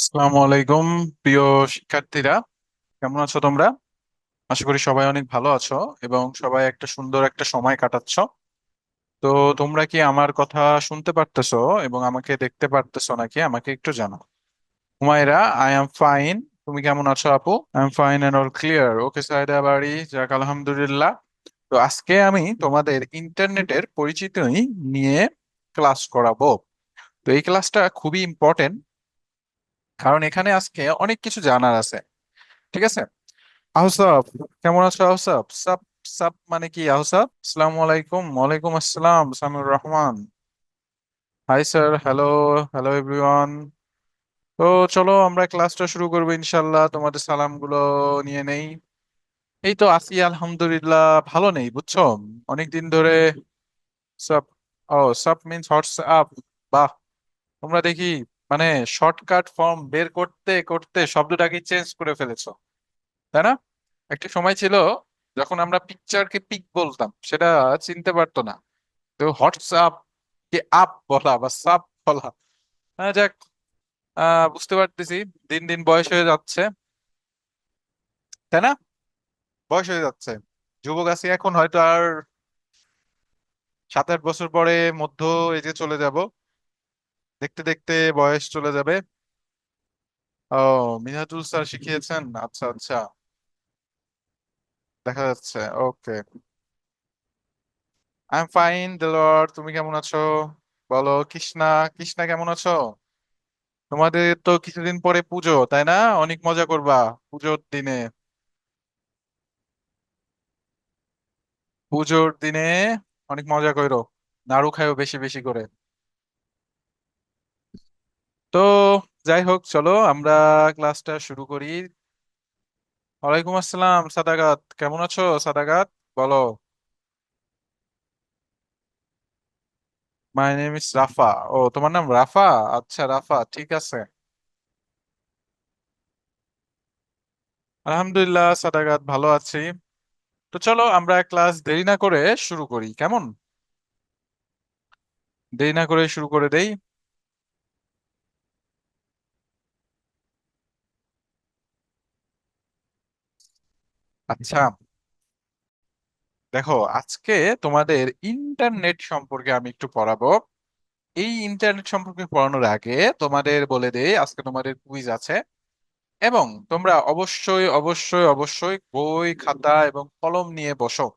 আসসালামু আলাইকুম। প্রিয় শিক্ষার্থীরা, কেমন আছো তোমরা? আশা করি সবাই অনেক ভালো আছো এবং সবাই একটা সুন্দর একটা সময় কাটাচ্ছো। তো তোমরা কি আমার কথা শুনতে পারতেছো এবং আমাকে দেখতে পারতেছো নাকি আমাকে একটু জানাও। Humaira, I am fine. তুমি কেমন আছো আপু? I am fine and all clear. Okay Saida বাড়ি, যাক আলহামদুলিল্লাহ। তো আজকে আমি তোমাদের ইন্টারনেটের পরিচিতি নিয়ে ক্লাস করাবো। তো এই ক্লাসটা খুবই ইম্পর্টেন্ট, কারণ এখানে আজকে অনেক কিছু জানার আছে। ঠিক আছে? আহসাব, কেমন আছো আহসাব? সাব সাব মানে কি আহসাব? আসসালামু আলাইকুম। ওয়ালাইকুম আসসালাম, Samiur Rahman. Hi sir, hello. Hello everyone. তো চলো আমরা ক্লাসটা শুরু করবো ইনশাল্লাহ। তোমাদের সালামগুলো নিয়ে নেই। এই তো আছি আলহামদুলিল্লাহ। ভালো নেই বুঝছো, অনেকদিন ধরে। সাব, ও সাব মিন্স হোয়াটসঅ্যাপ। বাহ, তোমরা দেখি মানে শর্টকাট ফর্ম বের করতে করতে শব্দটাকে চেঞ্জ করে ফেলেছো, তাই না? একটা সময় ছিল যখন আমরা পিকচারকে পিক বলতাম, সেটা চিনতে পারতো না। তো হোয়াটসঅ্যাপ কে আপ বলা বা সাব বলা। যাক, বুঝতে পারতেছি দিন দিন বয়স হয়ে যাচ্ছে, তাই না? বয়স হয়ে যাচ্ছে, যুবক আছি এখন, হয়তো আর 7-8 বছর পরে মধ্য এজে চলে যাব। দেখতে দেখতে বয়স চলে যাবে। ও, মিনাজুল স্যার শিখিয়েছেন, আচ্ছা আচ্ছা, দেখা যাচ্ছে। ওকে, আই এম ফাইন দেলোয়ার, তুমি কেমন আছো? বলো কৃষ্ণা। কৃষ্ণা কেমন আছো? তোমাদের তো কিছুদিন পরে পুজো, তাই না? অনেক মজা করবা পুজোর দিনে। পুজোর দিনে অনেক মজা করো, নাড়ু খাইও বেশি বেশি করে। তো যাই হোক, চলো আমরা ক্লাসটা শুরু করি। ওয়ালাইকুম আসসালাম সাদাগাত, কেমন আছো সাদাগাত? বলো। মাই নেম ইজ রাফা। ও, তোমার নাম রাফা? আচ্ছা রাফা, ঠিক আছে। আলহামদুলিল্লাহ সাদাগাত, ভালো আছি। তো চলো আমরা ক্লাস দেরি না করে শুরু করি, কেমন? দেরি না করে শুরু করে দেই। আচ্ছা, দেখো আজকে তোমাদের ইন্টারনেট সম্পর্কে আমি একটু পড়াবো। এই ইন্টারনেট সম্পর্কে পড়ানোর আগে তোমাদের বলে দেই, আজকে তোমাদের কুইজ আছে এবং তোমরা অবশ্যই অবশ্যই অবশ্যই বই খাতা এবং কলম নিয়ে বসো।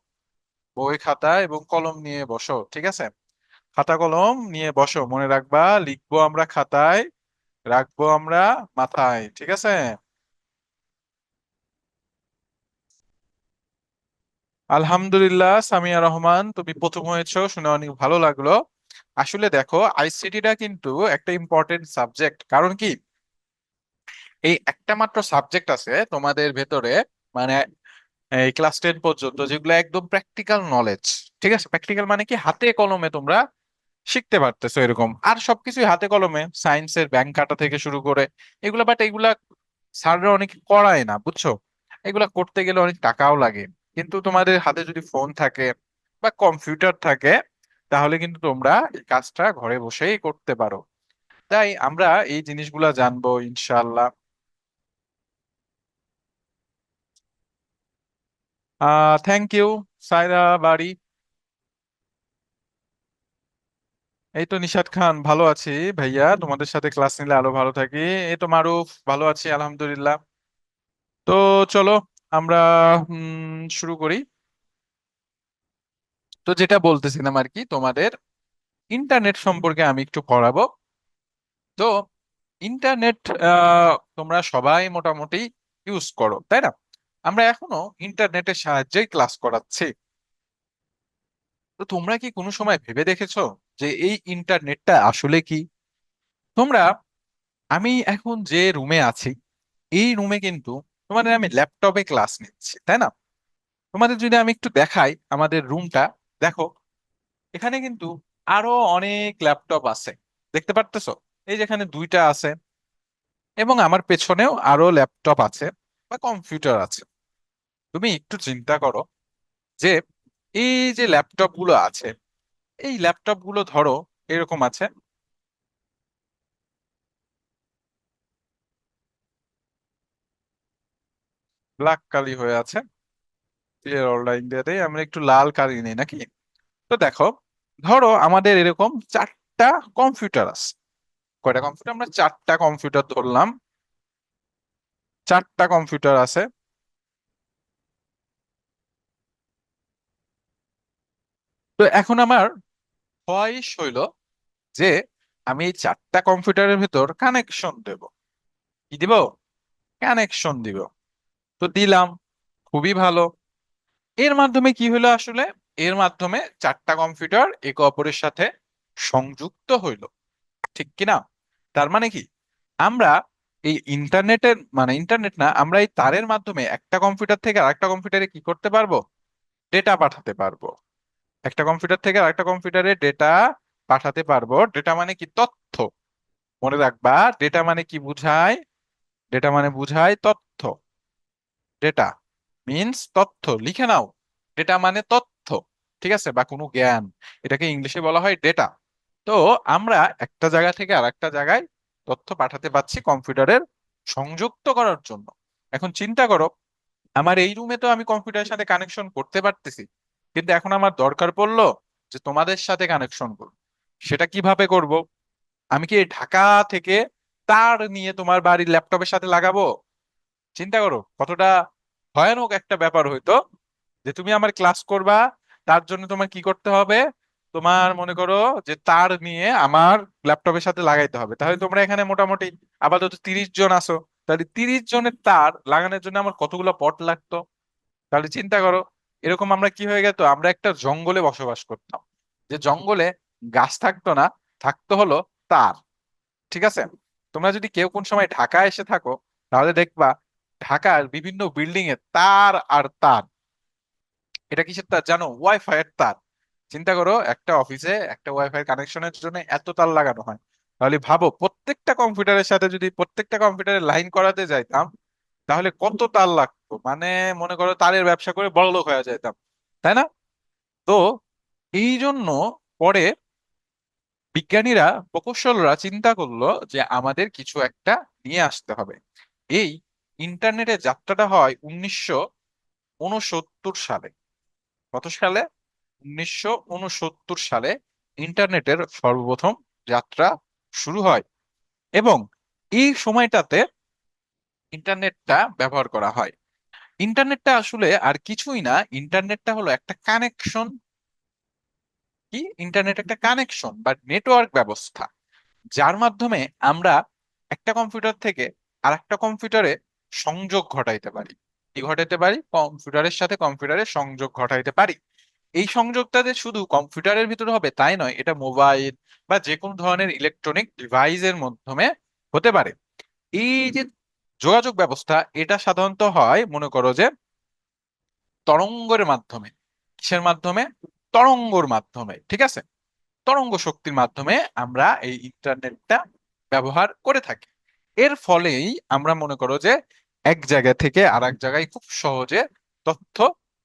বই খাতা এবং কলম নিয়ে বসো, ঠিক আছে? খাতা কলম নিয়ে বসো, মনে রাখবা লিখবো আমরা খাতায়, রাখবো আমরা মাথায়, ঠিক আছে? আলহামদুলিল্লাহ সামিয়া রহমান, তুমি প্রথম হয়েছো, শুনে অনেক ভালো লাগলো। আসলে দেখো, আইসিটিটা কিন্তু একটা ইম্পর্টেন্ট সাবজেক্ট। কারণ কি, এই একটা মাত্র সাবজেক্ট আছে তোমাদের ভেতরে, মানে এই ক্লাস 10 পর্যন্ত, যেগুলো একদম প্র্যাকটিক্যাল নলেজ। ঠিক আছে? প্র্যাকটিক্যাল মানে কি, হাতে কলমে তোমরা শিখতে পারতেছো এরকম। আর সবকিছুই হাতে কলমে, সায়েন্সের ব্যাংক কাটা থেকে শুরু করে এগুলা। বাট এগুলা স্যাররা অনেক করায় না, বুঝছো? এগুলা করতে গেলে অনেক টাকাও লাগে। কিন্তু তোমাদের হাতে যদি ফোন থাকে বা কম্পিউটার থাকে, তাহলে কিন্তু তোমরা এই কাজটা ঘরে বসেই করতে পারো। তাই আমরা এই জিনিসগুলা জানবো ইনশাআল্লাহ। থ্যাংক ইউ সাইরা বাড়ি। এই তো নিশাত খান, ভালো আছি ভাইয়া, তোমাদের সাথে ক্লাস নিলে আরো ভালো থাকি। এই তো মারুফ, ভালো আছি আলহামদুলিল্লাহ। তো চলো আমরা শুরু করি। তো যেটা বলতেছিলাম আর কি, তোমাদের ইন্টারনেট সম্পর্কে আমি একটু পড়াবো। তো ইন্টারনেট তোমরা সবাই মোটামুটি ইউজ করো, তাই না? আমরা এখনো ইন্টারনেটের সাহায্যেই ক্লাস করাচ্ছি। তো তোমরা কি কোনো সময় ভেবে দেখেছো যে এই ইন্টারনেটটা আসলে কি? তোমরা, আমি এখন যে রুমে আছি, এই রুমে কিন্তু তোমাদের আমি ল্যাপটপে ক্লাস নিচ্ছি, তাই না? তোমাদের যদি আমি একটু দেখাই আমাদের রুমটা, দেখো এখানে কিন্তু আরো অনেক ল্যাপটপ আছে, দেখতে পারতেছো? এই যেখানে দুইটা আছে, এবং আমার পেছনেও আরো ল্যাপটপ আছে বা কম্পিউটার আছে। তুমি একটু চিন্তা করো যে এই যে ল্যাপটপ গুলো আছে, এই ল্যাপটপ গুলো ধরো এরকম আছে। ব্ল্যাক কালি হয়ে আছে। ক্লিয়ার অল লাইন দিয়ে দেই, আমরা একটু লাল কালি নেই নাকি? তো দেখো, ধরো আমাদের এরকম চারটা কম্পিউটার আছে। কয়টা কম্পিউটার? আমরা চারটা কম্পিউটার ধরলাম। চারটা কম্পিউটার আছে। তো এখন আমার চয়েস হইলো যে আমি এই চারটা কম্পিউটারের ভিতর কানেকশন দেব। কি দিব? কানেকশন দিব। তো দিলাম, খুবই ভালো। এর মাধ্যমে কি হলো আসলে? এর মাধ্যমে চারটা কম্পিউটার একে অপরের সাথে সংযুক্ত হইলো, ঠিক কিনা? তার মানে কি, আমরা এই ইন্টারনেটের মানে ইন্টারনেট না, আমরা এই তারের মাধ্যমে একটা কম্পিউটার থেকে আরেকটা কম্পিউটারে কি করতে পারবো? ডেটা পাঠাতে পারবো। একটা কম্পিউটার থেকে আরেকটা কম্পিউটারে ডেটা পাঠাতে পারবো। ডেটা মানে কি? তথ্য। মনে রাখবা, ডেটা মানে কি বুঝায়? ডেটা মানে বুঝায় তথ্য। ডেটা মিন্স তথ্য, লিখে নাও। ডেটা মানে তথ্য, ঠিক আছে, বা কোনো জ্ঞান। এটাকে ইংলিশে বলা হয় ডেটা। তো আমরা একটা জায়গা থেকে আরেকটা জায়গায় তথ্য পাঠাতে পারছি কম্পিউটারের সংযুক্ত করার জন্য। এখন চিন্তা করো, আমার এই রুমে তো আমি কম্পিউটারের সাথে কানেকশন করতে পারতেছি, কিন্তু এখন আমার দরকার পড়লো যে তোমাদের সাথে কানেকশন করব। সেটা কিভাবে করব? আমি কি এই ঢাকা থেকে তার নিয়ে তোমার বাড়ির ল্যাপটপের সাথে লাগাবো? চিন্তা করো কতটা ভয়ানক একটা ব্যাপার হইতো। যে তুমি আমার ক্লাস করবা, তার জন্য তোমার কি করতে হবে? তোমার মনে করো যে তার নিয়ে আমার ল্যাপটপের সাথে লাগাইতে হবে। তাহলে তোমরা এখানে মোটামুটি আপাতত 30 জন আছো। তাহলে 30 জনের তার লাগানোর জন্য আমার কতগুলো পট লাগতো? তাহলে চিন্তা করো, এরকম আমরা কি হয়ে গেত, আমরা একটা জঙ্গলে বসবাস করতাম। যে জঙ্গলে গাছ থাকতো না, থাকতো হলো তার। ঠিক আছে? তোমরা যদি কেউ কোন সময় ঢাকায় এসে থাকো, তাহলে দেখবা ঢাকার বিভিন্ন বিল্ডিং এ তার আর তার। এটা কিসের তার জানো? ওয়াইফাই এর তার। চিন্তা করো, একটা অফিসে একটা ওয়াইফাই কানেকশনের জন্য এত তার লাগানো হয়। তাহলে ভাবো, প্রত্যেকটা কম্পিউটারের সাথে যদি প্রত্যেকটা কম্পিউটারের লাইন করাতে যাইতাম, তাহলে কত তার লাগতো। মানে মনে করো তারের ব্যবসা করে বড়লোক হয়ে যাইতাম, তাই না? তো এই জন্য পরে বিজ্ঞানীরা, প্রকৌশলরা চিন্তা করলো যে আমাদের কিছু একটা নিয়ে আসতে হবে। এই ইন্টারনেটের যাত্রাটা হয় 1969 সালে। কত সালে? 1969 সালে ইন্টারনেটের সর্বপ্রথম যাত্রা শুরু হয়। এবং এই সময়টাতে ইন্টারনেটটা ব্যবহার করা হয়। ইন্টারনেটটা আসলে আর কিছুই না, ইন্টারনেটটা হলো একটা কানেকশন। কি? ইন্টারনেট একটা কানেকশন বা নেটওয়ার্ক ব্যবস্থা, যার মাধ্যমে আমরা একটা কম্পিউটার থেকে আরেকটা কম্পিউটারে সংযোগ ঘটাইতে পারি। কি ঘটাইতে পারি? কম্পিউটারের সাথে কম্পিউটারের সংযোগ ঘটাইতে পারি। এই সংযোগটা যে শুধু কম্পিউটারের ভিতরে হবে তাই নয়, এটা মোবাইল বা যে কোনো ধরনের ইলেকট্রনিক ডিভাইসের মাধ্যমে হতে পারে। এই যে যোগাযোগ ব্যবস্থা, এটা সাধারণত হয় মনে করো যে তরঙ্গের মাধ্যমে। কিসের মাধ্যমে? তরঙ্গর মাধ্যমে, ঠিক আছে। তরঙ্গ শক্তির মাধ্যমে আমরা এই ইন্টারনেটটা ব্যবহার করে থাকি। এর ফলেই আমরা মনে করো যে এক জায়গা থেকে আর এক জায়গায় খুব সহজে তথ্য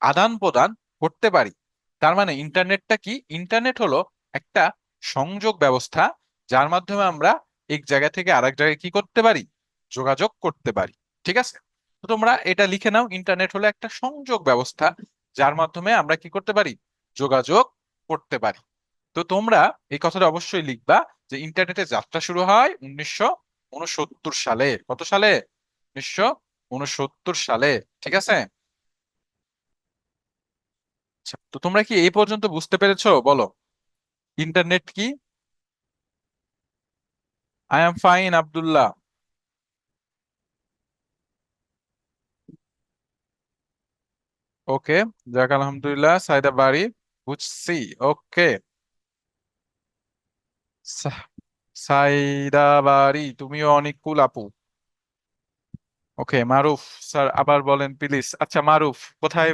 আদান প্রদান করতে পারি। তার মানে ইন্টারনেটটা কি? ইন্টারনেট হলো একটা সংযোগ ব্যবস্থা, যার মাধ্যমে আমরা এক জায়গা থেকে আরেক জায়গায় কি করতে পারি? যোগাযোগ করতে পারি। ঠিক আছে? তো তোমরা এটা লিখে নাও, ইন্টারনেট হলো একটা সংযোগ ব্যবস্থা, যার মাধ্যমে আমরা কি করতে পারি? যোগাযোগ করতে পারি। তো তোমরা এই কথাটা অবশ্যই লিখবা যে ইন্টারনেটের যাত্রা শুরু হয় 1969 সালে। কত সালে? 1969 সালে। ঠিক আছে? আচ্ছা, তো তোমরা কি এই পর্যন্ত বুঝতে পেরেছো? বলো, ইন্টারনেট কি? I am fine, Abdullah. Okay, যাক আলহামদুলিল্লাহ, সাইদা বাড়ি। বুঝছি। ওকে। সাইদা বাড়ি, তুমিও অনেক কুল আপু। ওকে মারুফ স্যার, আবার বলেন প্লিজ। আচ্ছা মারুফ, কোথায়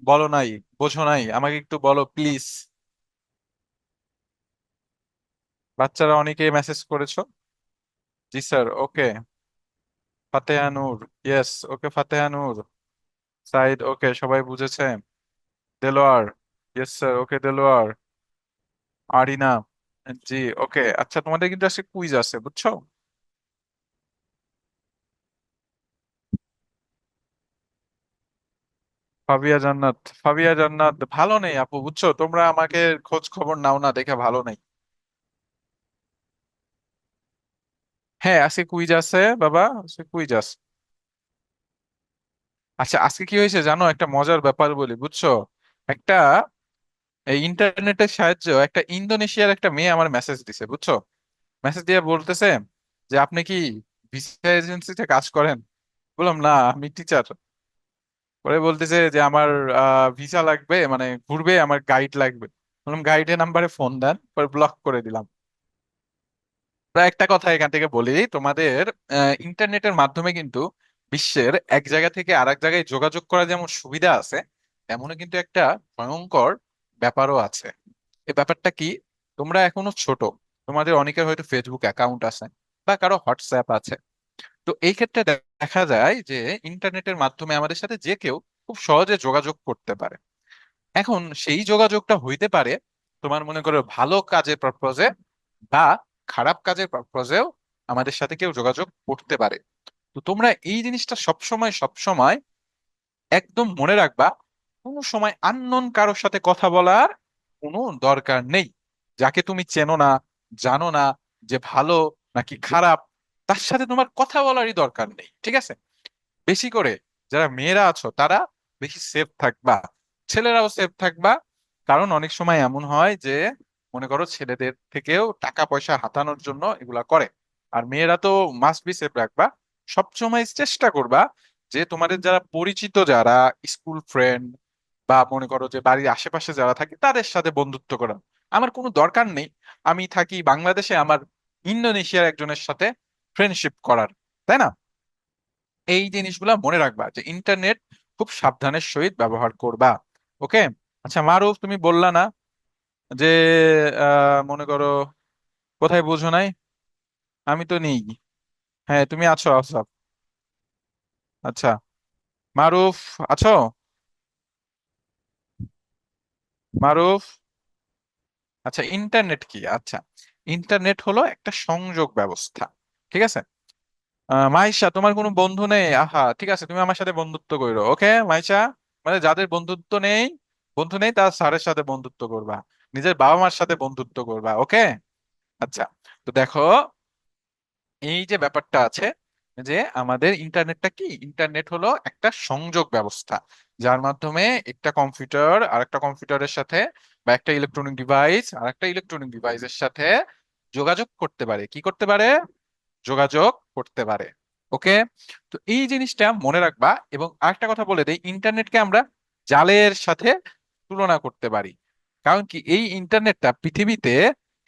বলো নাই, বোঝো নাই, আমাকে একটু বলো প্লিজ। বাচ্চারা অনেকেই মেসেজ করেছো। জি স্যার, ওকে। ফাতেহা নূর, ইয়েস, ওকে ফাতেহা নূর। সাইদ, ওকে, সবাই বুঝেছে। দেলোয়ার, ইয়েস স্যার, ওকে দেলোয়ার। আরিনা, জি, ওকে। আচ্ছা, তোমাদের কিন্তু আজকে কুইজ আছে, বুঝছো? ফাবিয়া জান্নাত, ফাবিয়া জান্নাত ভালো নেই আপু, বুঝছো? তোমরা আমাকে খোঁজ খবর নাও না দেখে ভালো নেই। হ্যাঁ, আজকে কুইজ আছে বাবা, আজকে কুইজ আছে। আচ্ছা, আজকে কি হয়েছে জানো? একটা মজার ব্যাপার বলি, বুঝছো? একটা এই ইন্টারনেটের সাহায্যে একটা ইন্দোনেশিয়ার একটা মেয়ে আমার মেসেজ দিছে, বুঝছো? মেসেজ দিয়ে বলতেছে যে আপনি কি ভিসা এজেন্সিতে কাজ করেন? বললাম না, আমি টিচার। পরে বলতেছে যে আমার ভিসা লাগবে, মানে ঘুরবে, আমার গাইড লাগবে। বললাম গাইডের নাম্বারে ফোন দেন, পরে ব্লক করে দিলাম। প্রায় একটা কথা এখান থেকে বলি তোমাদের, ইন্টারনেটের মাধ্যমে কিন্তু বিশ্বের এক জায়গা থেকে আরেক জায়গায় যোগাযোগ করা যেমন সুবিধা আছে, তেমনই কিন্তু একটা ভয়ঙ্কর ব্যাপারও আছে। এই ব্যাপারটা কি? তোমরা এখনো ছোট, তোমাদের অনেকের হয়তো ফেসবুক অ্যাকাউন্ট আছে বা কারো হোয়াটসঅ্যাপ আছে। তো এই ক্ষেত্রে দেখা যায় যে ইন্টারনেটের মাধ্যমে আমাদের সাথে যে কেউ খুব সহজে যোগাযোগ করতে পারে। এখন সেই যোগাযোগটা হইতে পারে তোমার মনে করো ভালো কাজের পারপজে বা খারাপ কাজের পারপজেও আমাদের সাথে কেউ যোগাযোগ করতে পারে। তো তোমরা এই জিনিসটা সবসময় সবসময় একদম মনে রাখবা, কোনো সময় আননোন কারোর সাথে কথা বলার কোনো দরকার নেই। যাকে তুমি চেনো না, জানো না যে ভালো নাকি খারাপ, তার সাথে তোমার কথা বলারই দরকার নেই, ঠিক আছে? বেশি করে যারা মেয়েরা আছো তারা বেশি সেফ থাকবা, ছেলেরাও সেফ থাকবা। কারণ অনেক সময় এমন হয় যে মনে করো ছেলেদের থেকেও টাকা পয়সা হাতানোর জন্য এগুলা করে। আর মেয়েরা তো মাস্ট বি সেফ রাখবা। সবসময় চেষ্টা করবা যে তোমাদের যারা পরিচিত, যারা স্কুল ফ্রেন্ড বা মনে করো যে বাড়ির আশেপাশে যারা থাকে তাদের সাথে বন্ধুত্ব করা। আমার কোনো দরকার নেই আমি থাকি বাংলাদেশে, আমার ইন্দোনেশিয়ার একজনের সাথে ফ্রেন্ডশিপ করার, তাই না? এই জিনিসগুলা মনে রাখবা যে ইন্টারনেট খুব সাবধানের সহিত ব্যবহার করবা। ওকে। আচ্ছা মারুফ, তুমি বললা না যে মনে করো কোথায় বোঝো নাই? আমি তো নেই। হ্যাঁ, তুমি আছো আফসাব। আচ্ছা, মারুফ আছো? মারুফ। আচ্ছা, ইন্টারনেট কি? আচ্ছা, ইন্টারনেট হলো একটা সংযোগ ব্যবস্থা, ঠিক আছে? মাইশা, তোমার কোনো বন্ধু নেই? আহা, ঠিক আছে, তুমি আমার সাথে বন্ধুত্ব করো, ওকে মাইশা? মানে যাদের বন্ধুত্ব নেই, বন্ধু নেই, তার স্যারের সাথে বন্ধুত্ব করবা, নিজের বাবা মার সাথে বন্ধুত্ব করবা, ওকে? আচ্ছা, তো দেখো এই যে ব্যাপারটা আছে যে আমাদের ইন্টারনেটটা কি, ইন্টারনেট হলো একটা সংযোগ ব্যবস্থা যার মাধ্যমে একটা কম্পিউটার আর একটা কম্পিউটারের সাথে বা একটা ইলেকট্রনিক ডিভাইস আর একটা ইলেকট্রনিক ডিভাইসের সাথে যোগাযোগ করতে পারে। কি করতে পারে? যোগাযোগ করতে পারে। ওকে। তো এই জিনিসটা মনে রাখবা। এবং আরেকটা কথা বলে দেই, ইন্টারনেটকে আমরা জালের সাথে তুলনা করতে পারি। কারণ কি, এই ইন্টারনেটটা পৃথিবীতে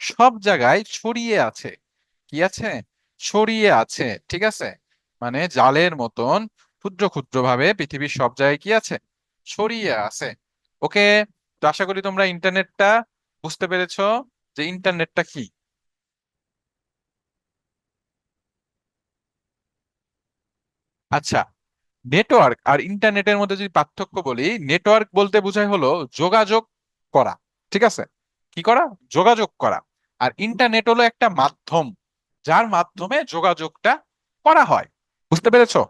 সব জায়গায় ছড়িয়ে আছে। কি আছে? ছড়িয়ে আছে, ঠিক আছে? মানে জালের মতন ক্ষুদ্র ক্ষুদ্র ভাবে পৃথিবীর সব জায়গায় কি আছে? ছড়িয়ে আছে। ওকে। তো আশা করি তোমরা ইন্টারনেটটা বুঝতে পেরেছো যে ইন্টারনেটটা কি। আচ্ছা, নেটওয়ার্ক আর ইন্টারনেটের মধ্যে যদি পার্থক্য বলি, নেটওয়ার্ক বলতে বোঝায় হলো যোগাযোগ করা, ঠিক আছে? কি করা? যোগাযোগ করা। আর ইন্টারনেট হলো একটা মাধ্যম যার মাধ্যমে যোগাযোগটা করা হয়। বুঝতে পেরেছো?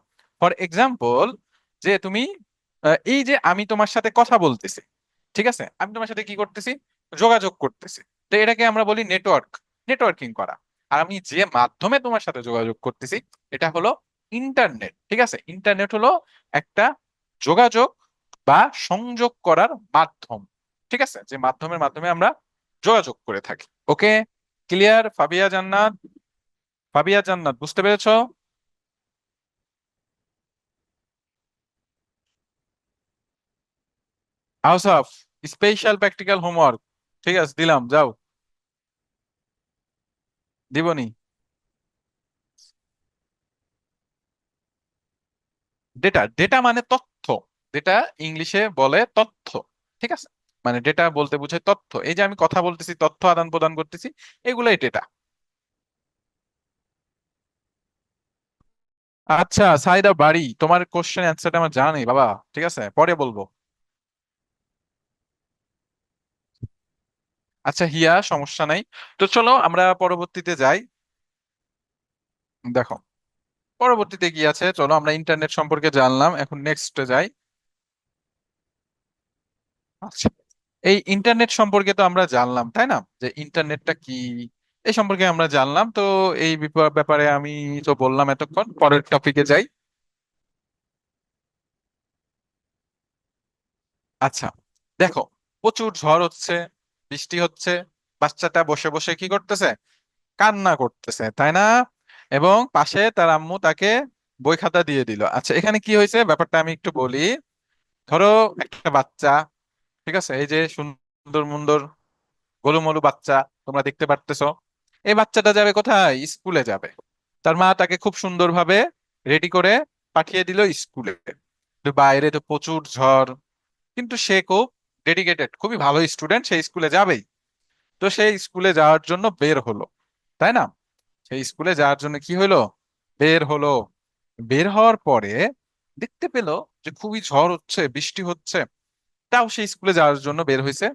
ফর এক্সাম্পল, যে তুমি এই যে আমি তোমার সাথে কথা বলতেছি, ঠিক আছে, আমি তোমার সাথে কি করতেছি? যোগাযোগ করতেছি। তো এটাকে আমরা বলি নেটওয়ার্ক, নেটওয়ার্কিং করা। আর আমি যে মাধ্যমে তোমার সাথে যোগাযোগ করতেছি এটা হলো ইন্টারনেট, ঠিক আছে? ইন্টারনেট হলো একটা যোগাযোগ বা সংযোগ করার মাধ্যম, ঠিক আছে, যে মাধ্যমের মাধ্যমে আমরা যোগাযোগ করে থাকি। ওকে। ক্লিয়ার ফাবিয়া জান্নাত? ফাবিয়া জান্নাত বুঝতে পেরেছো? Ausaf, special practical homework. ঠিক আছে, দিলাম, যাও। দিবনি। ডেটা, ডেটা মানে তথ্য। ডেটা ইংলিশে বলে তথ্য, ঠিক আছে? মানে ডেটা বলতে বোঝায় তথ্য। এই যে আমি কথা বলতেছি, তথ্য আদান প্রদান করতেছি, এগুলাই ডেটা। আচ্ছা সাইদা বাড়ি, তোমার কোশ্চেন অ্যান্সারটা আমার জানা নেই বাবা, ঠিক আছে, পরে বলবো। আচ্ছা হিয়া, সমস্যা নাই। তো চলো আমরা পরবর্তীতে যাই। দেখো, পরবর্তীতে কি আছে, চলো আমরা ইন্টারনেট সম্পর্কে জানলাম, এখন নেক্সটে যাই। আচ্ছা, এই ইন্টারনেট সম্পর্কে তো আমরা জানলাম, তাই না, যে ইন্টারনেটটা কি এই সম্পর্কে আমরা জানলাম। তো এই ব্যাপারে আমি তো বললাম এতক্ষণ, পরের টপিকে যাই। আচ্ছা, দেখো, প্রচুর ঝড় হচ্ছে, বৃষ্টি হচ্ছে, বাচ্চাটা বসে বসে কি করতেছে, কান্না করতেছে, তাই না? এবং পাশে তার আম্মু তাকে বই খাতা দিয়ে দিল। আচ্ছা, এখানে কি হয়েছে ব্যাপারটা আমি একটু বলি। ধরো একটা বাচ্চা, ঠিক আছে, এই যে সুন্দর মুন্দর গোলুমলু বাচ্চা তোমরা দেখতে পারতেছো, এই বাচ্চাটা যাবে কোথায়? স্কুলে যাবে। তার মা তাকে খুব সুন্দরভাবে রেডি করে পাঠিয়ে দিল স্কুলে। তো বাইরে তো প্রচুর ঝড়, কিন্তু সে খুব ডেডিকেটেড, খুবই ভালো স্টুডেন্ট, সেই স্কুলে যাবেই। তো সেই স্কুলে যাওয়ার জন্য বের হলো, তাই না? সেই স্কুলে যাওয়ার জন্য কি হলো, বের হলো। বের হওয়ার পরে দেখতে পেলো যে খুবই ঝড় হচ্ছে, বৃষ্টি হচ্ছে, তাও সে স্কুলে যাওয়ার জন্য বের হয়েছে।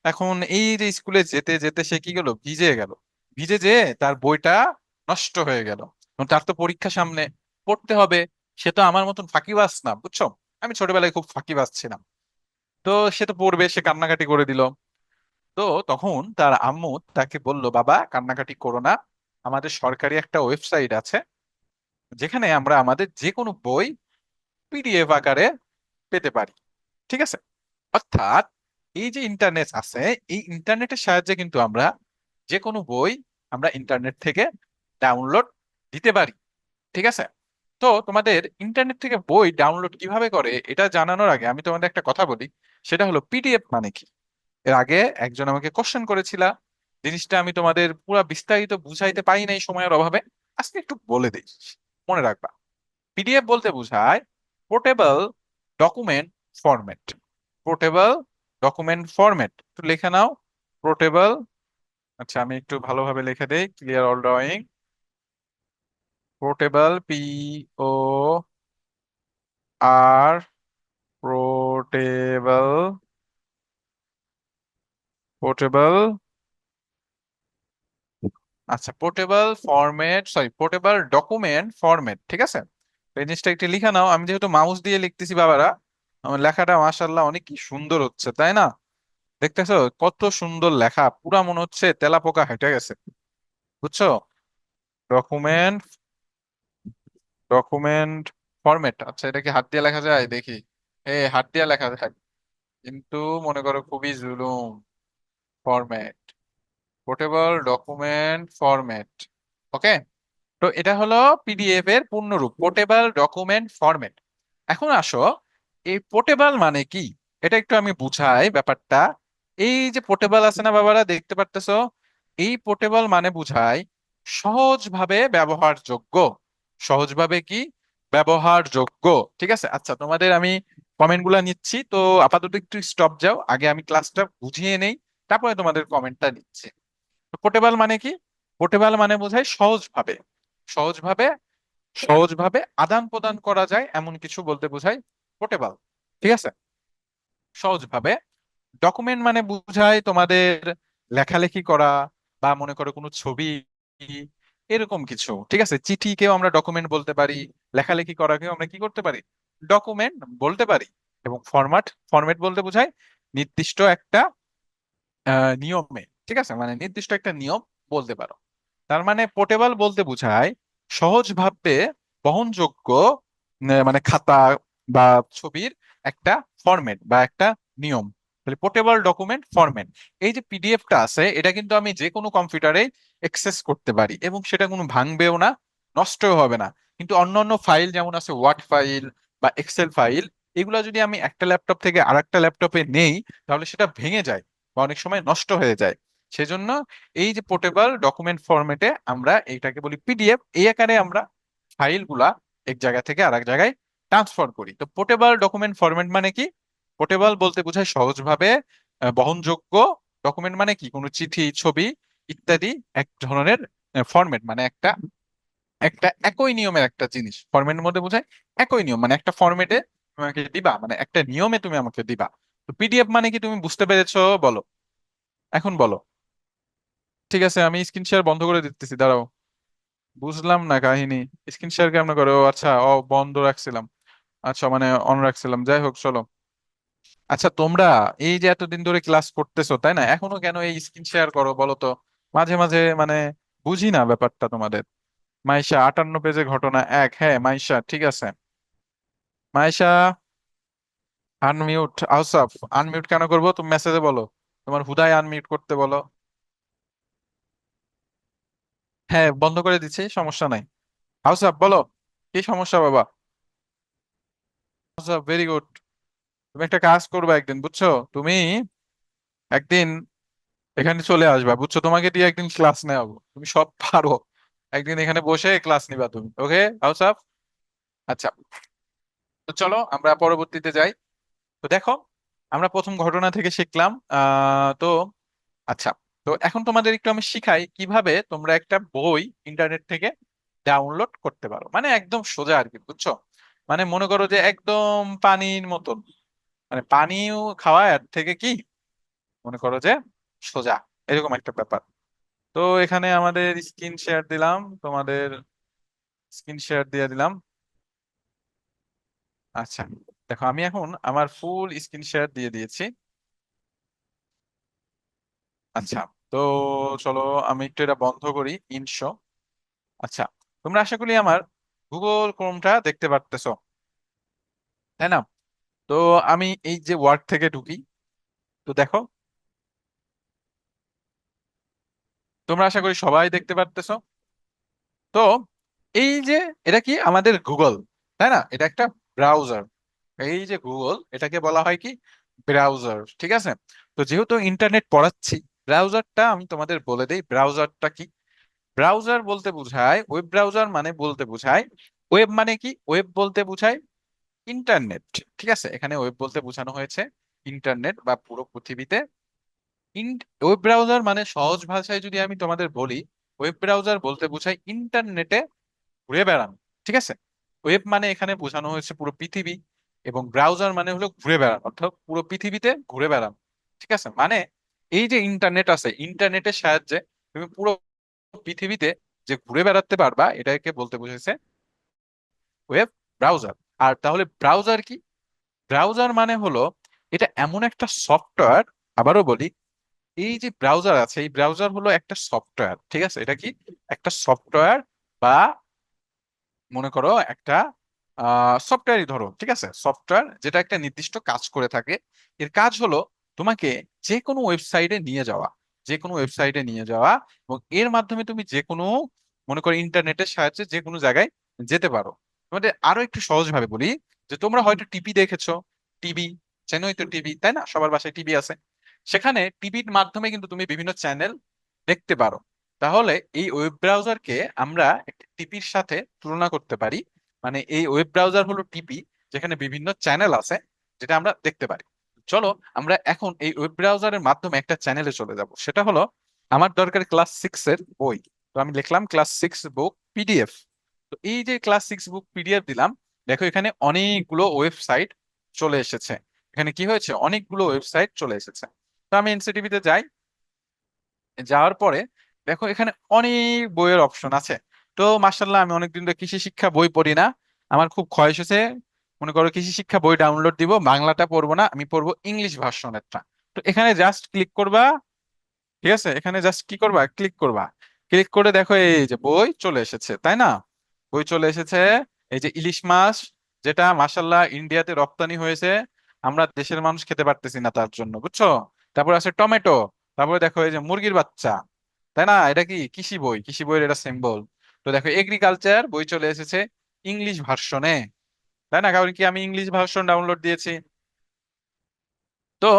এখন এই যে স্কুলে যেতে যেতে সে কি গেল, ভিজে গেল। ভিজে যেয়ে তার বইটা নষ্ট হয়ে গেল। এবং তার তো পরীক্ষা সামনে, পড়তে হবে। সে তো আমার মতন ফাঁকিবাজ না, বুঝছো? আমি ছোটবেলায় খুব ফাঁকিবাজ ছিলাম। তো সে তো পড়বে, সে কান্নাকাটি করে দিল। তো তখন তার আম্মু তাকে বলল, বাবা কান্নাকাটি করো না, আমাদের সরকারি একটা ওয়েবসাইট আছে যেখানে আমরা আমাদের যে কোনো বই পিডিএফ আকারে পেতে পারি। ঠিক আছে? অর্থাৎ এই যে ইন্টারনেট আছে, এই ইন্টারনেটের সাহায্যে কিন্তু আমরা যে কোনো বই আমরা ইন্টারনেট থেকে ডাউনলোড দিতে পারি। ঠিক আছে? তো তোমাদের ইন্টারনেট থেকে বই ডাউনলোড কিভাবে করে এটা জানানোর আগে আমি তোমাদের একটা কথা বলি। সেটা হলো পিডিএফ মানে কি। এর আগে একজন আমাকে কোশ্চেন করেছিল, জিনিসটা আমি তোমাদের পুরো বিস্তারিত বুঝাইতে পারি নাই সময়ের অভাবে। আজকে একটু বলে দিই, মনে রাখবা। পিডিএফ বলতে বোঝায় portable document format. Portable document format, একটু লিখে নাও, পোর্টেবল। আচ্ছা, আমি একটু ভালোভাবে লিখে দেই, clear all drawing. Portable, P O R, portable, portable. আচ্ছা, portable format, sorry, portable document format, ঠিক আছে? তো এই জিনিসটা একটু লিখে নাও। আমি যেহেতু মাউস দিয়ে লিখতেছি বাবারা, আমার লেখাটা মাশাআল্লাহ অনেক কি সুন্দর হচ্ছে, তাই না? দেখতেছো কত সুন্দর লেখা, পুরা মনে হচ্ছে তেলাপোকা হেঁটে গেছে, বুঝছো? Document, document format. আচ্ছা, এটা কি হাত দিয়ে লেখা যায় দেখি? হাত দিয়ে লেখা যায়, কিন্তু মনে করো খুবই জুলুম। Format, portable document format. Okay. তো এটা হলো পিডিএফ এর পূর্ণরূপ, পোর্টেবল ডকুমেন্ট ফরম্যাট। এখন আসো, এই পোর্টেবল মানে কি, এটা একটু আমি বুঝাই ব্যাপারটা। এই যে পোর্টেবল আছে না বাবারা, দেখতে পারতেছো, এই পোর্টেবল মানে বুঝায় সহজভাবে ব্যবহারযোগ্য। সহজভাবে কি, ব্যবহারযোগ্য। ঠিক আছে? আচ্ছা, তোমাদের আমি কমেন্ট গুলা নিচ্ছি, তো আপাতত একটু স্টপ যাও, আগে আমি ক্লাসটা বুঝিয়ে নেই, তারপরে তোমাদের কমেন্টটা নিচ্ছি। পোর্টেবল মানে কি? পোর্টেবল মানে বোঝায় সহজভাবে, সহজভাবে, সহজভাবে আদান প্রদান করা যায় এমন কিছু বলতে বোঝায় পোর্টেবল। ঠিক আছে? সহজভাবে। ডকুমেন্ট মানে বোঝায় তোমাদের লেখালেখি করা, বা মনে করো কোনো ছবি, এরকম কিছু। ঠিক আছে? চিঠিকেও আমরা ডকুমেন্ট বলতে পারি, লেখালেখি করাকেও আমরা কি করতে পারি, ডকুমেন্ট বলতে পারি। এবং ফরম্যাট, ফরম্যাট বলতে বোঝায় নির্দিষ্ট একটা নিয়মে, ঠিক আছে, মানে নির্দিষ্ট একটা নিয়ম বলতে পারো। তার মানে পোর্টেবল বলতে বোঝায় সহজভাবে বহনযোগ্য, মানে খাতা বা ছবির একটা ফরম্যাট বা একটা নিয়ম। তাহলে পোর্টেবল ডকুমেন্ট ফরম্যাট, এই যে পিডিএফটা আছে, এটা কিন্তু আমি যে কোনো কম্পিউটারে অ্যাক্সেস করতে পারি, এবং সেটা কোনো ভাঙবেও না, নষ্টও হবে না। কিন্তু অন্যান্য ফাইল যেমন আছে ওয়ার্ড ফাইল বা এক্সেল ফাইল, এগুলো যদি আমি একটা ল্যাপটপ থেকে আরেকটা ল্যাপটপে নেই, তাহলে সেটা ভেঙে যায় বা অনেক সময় নষ্ট হয়ে যায়। সেজন্য এই যে পোর্টেবল ডকুমেন্ট ফরম্যাটে আমরা এইটাকে বলি পিডিএফ, এই আকারে আমরা ফাইলগুলা এক জায়গা থেকে আরেক জায়গায় ট্রান্সফার করি। তো পোর্টেবল ডকুমেন্ট ফরম্যাট মানে কি? পোর্টেবল বলতে বোঝায় সহজভাবে বহনযোগ্য। ডকুমেন্ট মানে কি, কোনো চিঠি, ছবি ইত্যাদি এক ধরনের ফরম্যাট, মানে একটা একটা একই নিয়মের একটা জিনিস। ফরম্যাটের মধ্যে বোঝায় একই নিয়ম, মানে একটা ফরম্যাটে আমাকে দিবা, মানে একটা নিয়মে তুমি আমাকে দিবা। তো পিডিএফ মানে কি, তুমি বুঝতে পেরেছো বলো? এখন বলো। ঠিক আছে, আমি স্ক্রিন শেয়ার বন্ধ করে দিতেছি, দাঁড়াও। বুঝলাম না কাহিনী, স্ক্রিন শেয়ার কেমন করে? ও আচ্ছা, বন্ধ রাখছিলাম। আচ্ছা, মানে অন রাখছিলাম, যাই হোক, চলো। আচ্ছা, তোমরা এই যে এতদিন ধরে ক্লাস করতেছো তাই না, এখনো কেন এই স্ক্রিন শেয়ার করো বলো তো? মাঝে মাঝে মানে বুঝি না ব্যাপারটা তোমাদের। মাইশা, 58 পেজে ঘটনা এক, হ্যাঁ মাইশা ঠিক আছে। মাইশা, আনমিউট। আউসাফ, আনমিউট কেন করবো? তুমি মেসেজে বলো, তোমার হুদায় আনমিউট করতে বলো। হ্যাঁ বন্ধ করে দিচ্ছি, সমস্যা নাই। আউসাফ বলো, কি সমস্যা বাবা? Ausaf, very good. তুমি একটা কাজ করবে একদিন, বুঝছো? তুমি একদিন এখানে চলে আসবা, বুঝছো? তোমাকে দিয়ে একদিন ক্লাস নেওয়াবো, তুমি সব পারো। একদিন এখানে বসে ক্লাস নিবা তুমি, ওকে আউসাফ? আচ্ছা, তো চলো আমরা পরবর্তীতে যাই। তো দেখো, আমরা প্রথম ঘটনা থেকে শিখলাম। তো আচ্ছা, তো এখন তোমাদের একটু আমি শিখাই কিভাবে তোমরা একটা বই ইন্টারনেট থেকে ডাউনলোড করতে পারো, মানে একদম সোজা আর কি, বুঝছো? মানে মনে করো যে একদম পানির মতন, মানে পানিও খাওয়া এর থেকে কি, মনে করো যে সোজা, এরকম একটা ব্যাপার। তো এখানে আমাদের স্ক্রিন শেয়ার দিলাম, তোমাদের স্ক্রিন শেয়ার দিয়ে দিলাম। আচ্ছা, দেখো আমি এখন আমার ফুল স্ক্রিন শেয়ার দিয়ে দিয়েছি। আচ্ছা, তো চলো আমি একটু এটা বন্ধ করি, ইনশো। আচ্ছা, তোমরা আশা করি আমার গুগল ক্রোমটা দেখতে পারতেছো, তাই না? তো আমি এই যে ওয়ার্ক থেকে ঢুকি, তো দেখো, তোমরা আশা করি সবাই দেখতে পারতেছো। তো এই যে এটা কি আমাদের গুগল, তাই না? এটা একটা ব্রাউজার। এই যে গুগল, এটাকে বলা হয় কি, ব্রাউজার, ঠিক আছে? তো যেহেতু ইন্টারনেট পড়াচ্ছি, ব্রাউজারটা আমি তোমাদের বলে দেই, ব্রাউজারটা কি। ব্রাউজার বলতে বোঝায়, ওয়েব ব্রাউজার মানে বলতে বোঝায়, ওয়েব মানে কি, ওয়েব বলতে বোঝায় ইন্টারনেট, ঠিক আছে? এখানে ওয়েব বলতে বোঝানো হয়েছে ইন্টারনেট বা পুরো পৃথিবীতে। ওয়েব ব্রাউজার মানে সহজ ভাষায় যদি আমি তোমাদের বলি, ওয়েব ব্রাউজার বলতে বোঝায় ইন্টারনেটে ঘুরে বেড়ানো, ঠিক আছে? ওয়েব মানে এখানে বোঝানো হয়েছে পুরো পৃথিবী, এবং ব্রাউজার মানে হলো ঘুরে বেড়ানো, অর্থাৎ পুরো পৃথিবীতে ঘুরে বেড়ানো, ঠিক আছে? মানে এই যে ইন্টারনেট আছে, ইন্টারনেটের সাহায্যে তুমি পুরো পৃথিবীতে যে ঘুরে বেড়াতে পারবা, এটাকে বলতে বুঝেছে ওয়েব ব্রাউজার। আর তাহলে ব্রাউজার কি? ব্রাউজার মানে হলো এটা এমন একটা সফটওয়্যার, আবারও বলি, এই যে ব্রাউজার আছে, এই ব্রাউজার হলো একটা সফটওয়্যার, ঠিক আছে? এটা কি, একটা সফটওয়্যার, বা মনে করো একটা সফটওয়্যারই ধরো, ঠিক আছে? সফটওয়্যার যেটা একটা নির্দিষ্ট কাজ করে থাকে। এর কাজ হলো তোমাকে যে কোনো ওয়েবসাইটে নিয়ে যাওয়া, যে কোনো ওয়েবসাইটে নিয়ে যাওয়া, এবং এর মাধ্যমে তুমি যে কোনো, মনে করো ইন্টারনেটের সাহায্যে যে কোনো জায়গায় যেতে পারো। তোমাদের আরো একটু সহজ ভাবে বলি, যে তোমরা হয়তো টিভি দেখেছো, টিভি, চেনোই তো টিভি, তাই না? সবার বাসায় টিভি আছে। সেখানে টিভির মাধ্যমে কিন্তু তুমি বিভিন্ন চ্যানেল দেখতে পারো। তাহলে এই ওয়েব ব্রাউজারকে আমরা একটি টিপির সাথে তুলনা করতে পারি। মানে এই ওয়েব ব্রাউজার হলো টিপি, যেখানে বিভিন্ন চ্যানেল আছে, যেটা আমরা দেখতে পারি। চলো আমরা এখন এই ওয়েব ব্রাউজারের মাধ্যমে একটা চ্যানেলে চলে যাব, সেটা হলো আমার দরকার ক্লাস 6 এর বই। তো আমি লিখলাম ক্লাস 6 বুক পিডিএফ। তো এই যে ক্লাস 6 বুক পিডিএফ দিলাম, দেখো এখানে অনেকগুলো ওয়েবসাইট চলে এসেছে। এখানে কি হয়েছে, অনেকগুলো ওয়েবসাইট চলে এসেছে। তো আমি এনসিটিভিতে যাই, যাওয়ার পরে দেখো এখানে অনেক বইয়ের অপশন আছে। তো মার্শাল্লাহ, আমি অনেকদিন ধরে কৃষি শিক্ষা বই পড়ি না, আমার খুব খয়েশ হয়েছে। মনে করো কৃষি শিক্ষা বই ডাউনলোড দিব, বাংলাটা পড়বো না, আমি পড়বো ইংলিশ ভার্সনেরটা। তো এখানে জাস্ট ক্লিক করবা, ঠিক আছে? এখানে জাস্ট কি করবা, ক্লিক করবা। ক্লিক করে দেখো এই যে বই চলে এসেছে, তাই না? বই চলে এসেছে। এই যে ইলিশ মাছ, যেটা মাশাল্লাহ ইন্ডিয়াতে রপ্তানি হয়েছে, আমরা দেশের মানুষ খেতে পারতেছি না তার জন্য, বুঝছো? তারপর আছে টমেটো। তারপরে দেখো এই যে মুরগির বাচ্চা, তাই না? এটা কি কৃষি বই, কৃষি বইয়ের এটা সিম্বল। তো দেখো এগ্রিকালচার বই চলে এসেছে ইংলিশ ভার্সনে, তাই না? কারণ কি আমি ইংলিশ ভার্সন ডাউনলোড দিয়েছি। তো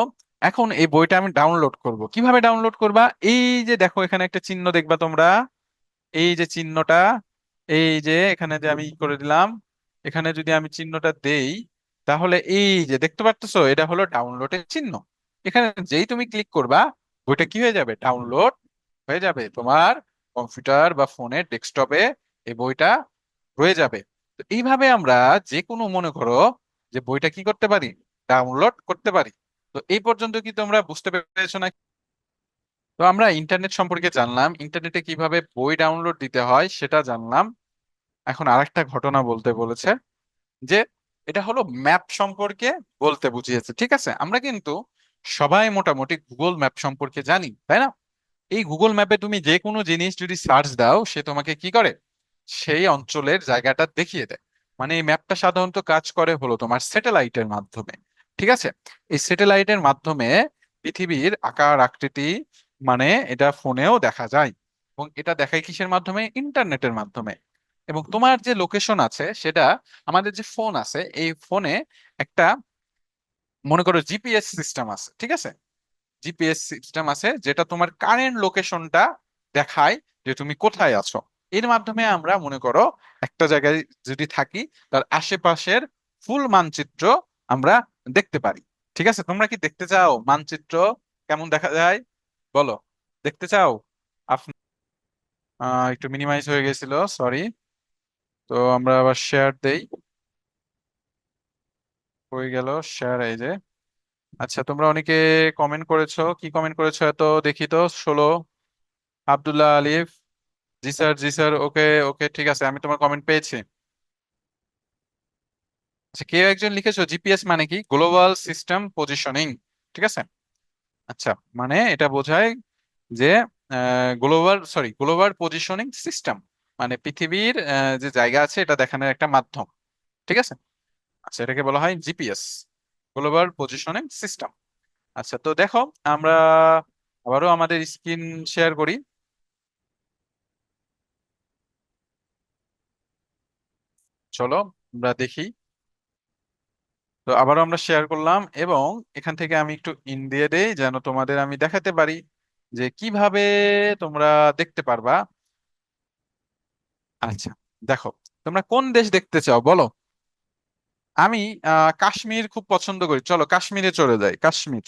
এখন এই বইটা আমি ডাউনলোড করব, কিভাবে ডাউনলোড করবা? এই যে দেখো এখানে একটা চিহ্ন দেখবা তোমরা, এই যে চিহ্নটা, এই যে এখানে যে আমি ই করে দিলাম, এখানে যদি আমি চিহ্নটা দেই, তাহলে এই যে দেখতে পারতেছো, এটা হলো ডাউনলোডের চিহ্ন। এখানে যেই তুমি ক্লিক করবা, বইটা কি হয়ে যাবে, ডাউনলোড হয়ে যাবে তোমার কম্পিউটার বা ফোনের ডেস্কটপে, এই বইটা রয়ে যাবে। তো এইভাবে আমরা যে কোনো, মনে করো যে বইটা কি করতে পারি, ডাউনলোড করতে পারি। তো এই পর্যন্ত কি তোমরা বুঝতে পেরেছো না? তো আমরা ইন্টারনেট সম্পর্কে জানলাম, ইন্টারনেটে কিভাবে বই ডাউনলোড দিতে হয় সেটা জানলাম। এখন আরেকটা ঘটনা বলতে বলেছে, যে এটা হলো ম্যাপ সম্পর্কে বলতে বুঝিয়েছে, ঠিক আছে? আমরা কিন্তু সবাই মোটামুটি গুগল ম্যাপ সম্পর্কে জানি, তাই না? এই গুগল ম্যাপে তুমি যে কোনো জিনিস যদি সার্চ দাও, সে তোমাকে কি করে, সেই অঞ্চলের জায়গাটা দেখিয়ে দেয়। মানে এই ম্যাপটা সাধারণত কাজ করে হলো তোমার স্যাটেলাইটের মাধ্যমে, ঠিক আছে? এই স্যাটেলাইটের মাধ্যমে পৃথিবীর আকার আকৃতি, মানে এটা ফোনেও দেখা যায়। এবং এটা দেখায় কিসের মাধ্যমে? ইন্টারনেটের মাধ্যমে। এবং তোমার যে লোকেশন আছে সেটা, আমাদের যে ফোন আছে এই ফোনে একটা, মনে করো জিপিএস সিস্টেম আছে, ঠিক আছে? জিপিএস সিস্টেম আছে যেটা তোমার কারেন্ট লোকেশনটা দেখায় যে তুমি কোথায় আছো। এর মাধ্যমে আমরা মনে করো একটা জায়গায় যদি থাকি, তার আশেপাশের ফুল মানচিত্র আমরা দেখতে পারি। ঠিক আছে, তোমরা কি দেখতে চাও মানচিত্র কেমন দেখা যায়? বলো, দেখতে চাও? একটু মিনিমাইজ হয়ে গেছিল, সরি। তো আমরা আবার শেয়ার দেই। হয়ে গেল শেয়ার, এই যে। আচ্ছা, তোমরা অনেকে কমেন্ট করেছো, কি কমেন্ট করেছো এত, দেখি তো। 16, আব্দুল্লাহ আলিফ, জি স্যার, জি স্যার, ওকে ওকে, ঠিক আছে, আমি তোমার কমেন্ট পেয়েছি। আচ্ছা, কেউ একজন লিখেছো জিপিএস মানে কি? গ্লোবাল সিস্টেম পজিশনিং, ঠিক আছে? আচ্ছা, মানে এটা বোঝায় যে গ্লোবাল পজিশনিং সিস্টেম, মানে পৃথিবীর যে জায়গা আছে এটা দেখানোর একটা মাধ্যম, ঠিক আছে? আচ্ছা, এটাকে বলা হয় জিপিএস, গ্লোবাল পজিশনিং সিস্টেম। আচ্ছা, তো দেখো, আমরা আবারও আমাদের স্ক্রিন শেয়ার করি। চলো আমরা দেখি। তো আবারও আমরা শেয়ার করলাম, এবং এখান থেকে আমি একটু ইন দিয়ে দেই যেন তোমাদের আমি দেখাতে পারি যে কিভাবে তোমরা দেখতে পারবা। আচ্ছা, দেখো, তোমরা কোন দেশ দেখতে চাও বলো? আমি কাশ্মীর খুব পছন্দ করি, চলো কাশ্মীরে চলে যাই। কাশ্মীর,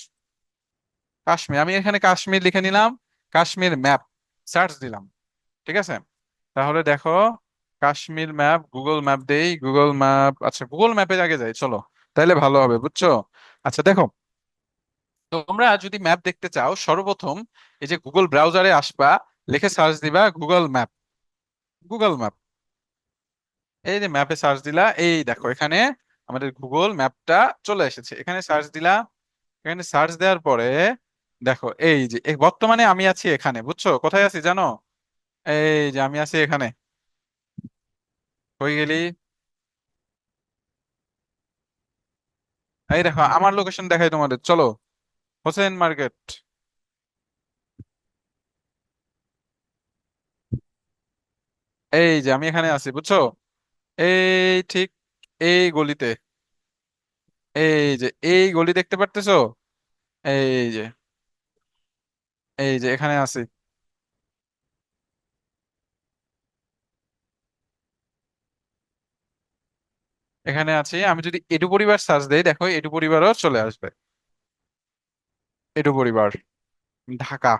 কাশ্মীর, আমি এখানে কাশ্মীর লিখে নিলাম, কাশ্মীর ম্যাপ সার্চ দিলাম, ঠিক আছে? তাহলে দেখো, কাশ্মীর ম্যাপ, গুগল ম্যাপ দেই, গুগল ম্যাপ, আচ্ছা গুগল ম্যাপের আগে যাই চলো, তাইলে ভালো হবে, বুঝছো? আচ্ছা দেখো, তোমরা যদি ম্যাপ দেখতে চাও, সর্বপ্রথম এই যে গুগল ব্রাউজারে আসবা, লিখে সার্চ দিবা গুগল ম্যাপ। গুগল ম্যাপ, এই যে ম্যাপে সার্চ দিলা, এই দেখো এখানে আমাদের গুগল ম্যাপটা চলে এসেছে। এখানে সার্চ দিলা, এখানে সার্চ দেওয়ার পরে দেখো এই যে বর্তমানে আমি আছি এখানে, বুঝছো? কোথায় আছি জানো? এই যে আমি আছি এখানে। হয়ে গেলি, এই দেখো আমার লোকেশন দেখাই তোমাদের, চলো। হোসেন মার্কেট, এই যে আমি এখানে আছি, বুঝছো? এই ঠিক এই গলিতে, এই যে এই গলি দেখতে পারতেছো? এই যে, এই যে এখানে আছি, এখানে আছি। আমি যদি এডু পরিবার সার্চ দেই, দেখো এডু পরিবারও চলে আসবে। এডু পরিবার, ঢাকা।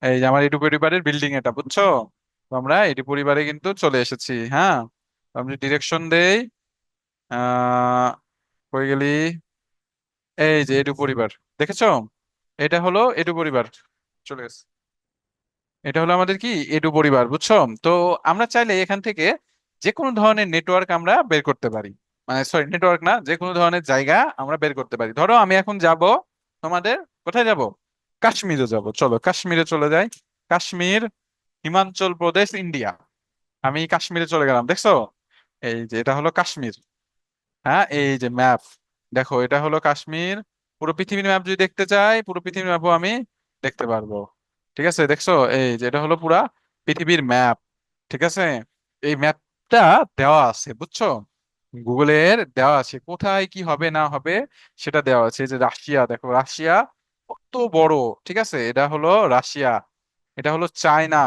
এই যে আমার এডু পরিবারের বিল্ডিং এটা, বুঝছো? তো আমরা এডু পরিবারে কিন্তু চলে এসেছি, হ্যাঁ। তো আমি ডিরেকশন দেই, আহ কই গেলি, এই যে এডু পরিবার, দেখেছো? এটা হলো এডু পরিবার, চলে গেছে। এটা হলো আমাদের কি, এডু পরিবার, বুঝছো? তো আমরা চাইলে এখান থেকে যে কোনো ধরনের নেটওয়ার্ক আমরা বের করতে পারি। মানে সরি, নেটওয়ার্ক না, যে কোনো ধরনের জায়গা আমরা বের করতে পারি। ধরো আমি এখন যাব তোমাদের, কোথায় যাব? কাশ্মীরে যাব, চলো কাশ্মীরে চলে যাই। কাশ্মীর, হিমাচল প্রদেশ, ইন্ডিয়া। আমি কাশ্মীরে চলে গেলাম, দেখছো? এই যে এটা হলো কাশ্মীর। হ্যাঁ, এই যে ম্যাপ, দেখো এটা হলো কাশ্মীর। পুরো পৃথিবীর ম্যাপ যদি দেখতে চাই, পুরো পৃথিবীর ম্যাপও আমি দেখতে পারবো। ঠিক আছে, দেখছো? এই যে এটা হলো পুরা পৃথিবীর ম্যাপ, ঠিক আছে? এই ম্যাপটা দেওয়া আছে, বুঝছো? গুগলের দেওয়া আছে কোথায় কি হবে না হবে, সেটা দেওয়া আছে। এই যে রাশিয়া, দেখো রাশিয়া কত বড়, ঠিক আছে? এটা হলো রাশিয়া, এটা হলো চায়না,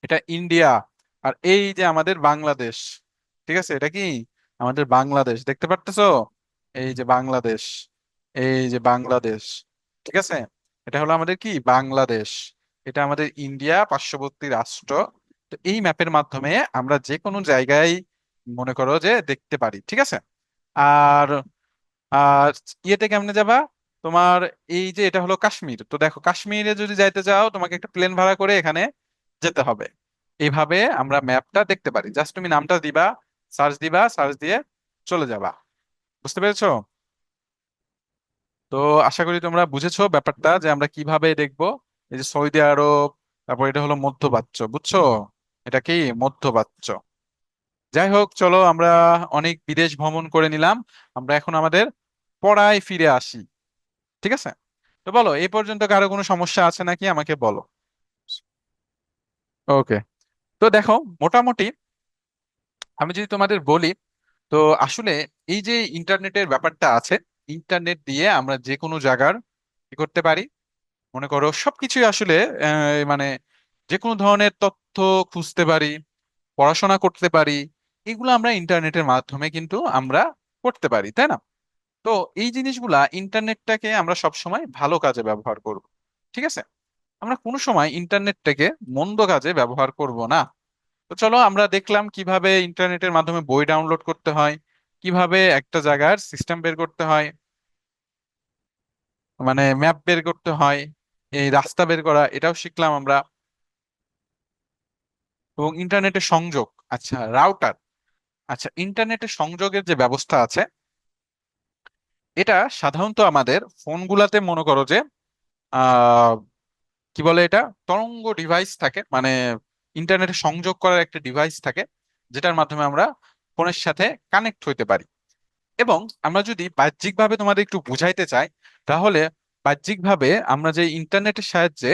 এটা ইন্ডিয়া, আর এই যে আমাদের বাংলাদেশ, ঠিক আছে? এটা কি আমাদের বাংলাদেশ, দেখতে পারতেছো? এই যে বাংলাদেশ, এই যে বাংলাদেশ, ঠিক আছে? এটা হলো আমাদের কি, বাংলাদেশ। এটা আমাদের ইন্ডিয়া পার্শ্ববর্তী রাষ্ট্র। তো এই ম্যাপের মাধ্যমে আমরা যে কোনো জায়গায় মনে করো যে দেখতে পারি, ঠিক আছে? আর আর ইয়েতে কেমনে যাবা? তোমার এই যে এটা হলো কাশ্মীর, তো দেখো কাশ্মীরে যদি যাইতে চাও, তোমাকে একটা প্লেন ভাড়া করে এখানে যেতে হবে। এইভাবে আমরা ম্যাপটা দেখতে পারি। জাস্ট তুমি নামটা দিবা, সার্চ দিবা, সার্চ দিয়ে চলে যাবা। বুঝতে পেরেছো? তো আশা করি তোমরা বুঝেছো ব্যাপারটা, যে আমরা কিভাবে দেখবো। এই যে সৌদি আরব, তারপর এটা হলো মধ্যপ্রাচ্য, বুঝছো? এটা কি মধ্যপ্রাচ্য। যাই হোক, চলো আমরা অনেক বিদেশ ভ্রমণ করে নিলাম। আমরা এখন আমাদের পড়ায় ফিরে আসি। ঠিক আছে? তো বলো, এই পর্যন্ত কারো কোনো সমস্যা আছে নাকি, আমাকে বলো। ওকে। তো দেখো, মোটামুটি আমি যদি তোমাদের বলি, তো আসলে এই যে ইন্টারনেটের ব্যাপারটা আছে, ইন্টারনেট দিয়ে আমরা যে কোনো জায়গার কি করতে পারি, মনে করো সবকিছুই আসলে মানে যে কোনো ধরনের তথ্য খুঁজতে পারি, পড়াশোনা করতে পারি। এগুলো আমরা ইন্টারনেটের মাধ্যমে কিন্তু আমরা করতে পারি, তাই না? তো এই জিনিসগুলা, ইন্টারনেটটাকে আমরা সব সময় ভালো কাজে ব্যবহার করব। ঠিক আছে? আমরা কোনো সময় ইন্টারনেটটাকে মন্দ কাজে ব্যবহার করব না। তো চলো আমরা দেখলাম কিভাবে ইন্টারনেটের মাধ্যমে বই ডাউনলোড করতে হয়, কিভাবে একটা জায়গার সিস্টেম বের করতে হয়, মানে ম্যাপ বের করতে হয়, এই রাস্তা বের করা, এটাও শিখলাম আমরা। এবং ইন্টারনেটের সংযোগ, আচ্ছা রাউটার, আচ্ছা ইন্টারনেটের সংযোগের যে ব্যবস্থা আছে, এটা সাধারণত আমাদের ফোনগুলাতে মনে করো যে আহ কি বলে এটা, তরঙ্গ ডিভাইস থাকে, মানে ইন্টারনেটে সংযোগ করার একটা ডিভাইস থাকে, যেটার মাধ্যমে আমরা ফোনের সাথে কানেক্ট হইতে পারি। এবং আমরা যদি বাহ্যিকভাবে তোমাদের একটু বুঝাইতে চাই, তাহলে বাহ্যিকভাবে আমরা যে ইন্টারনেটের সাহায্যে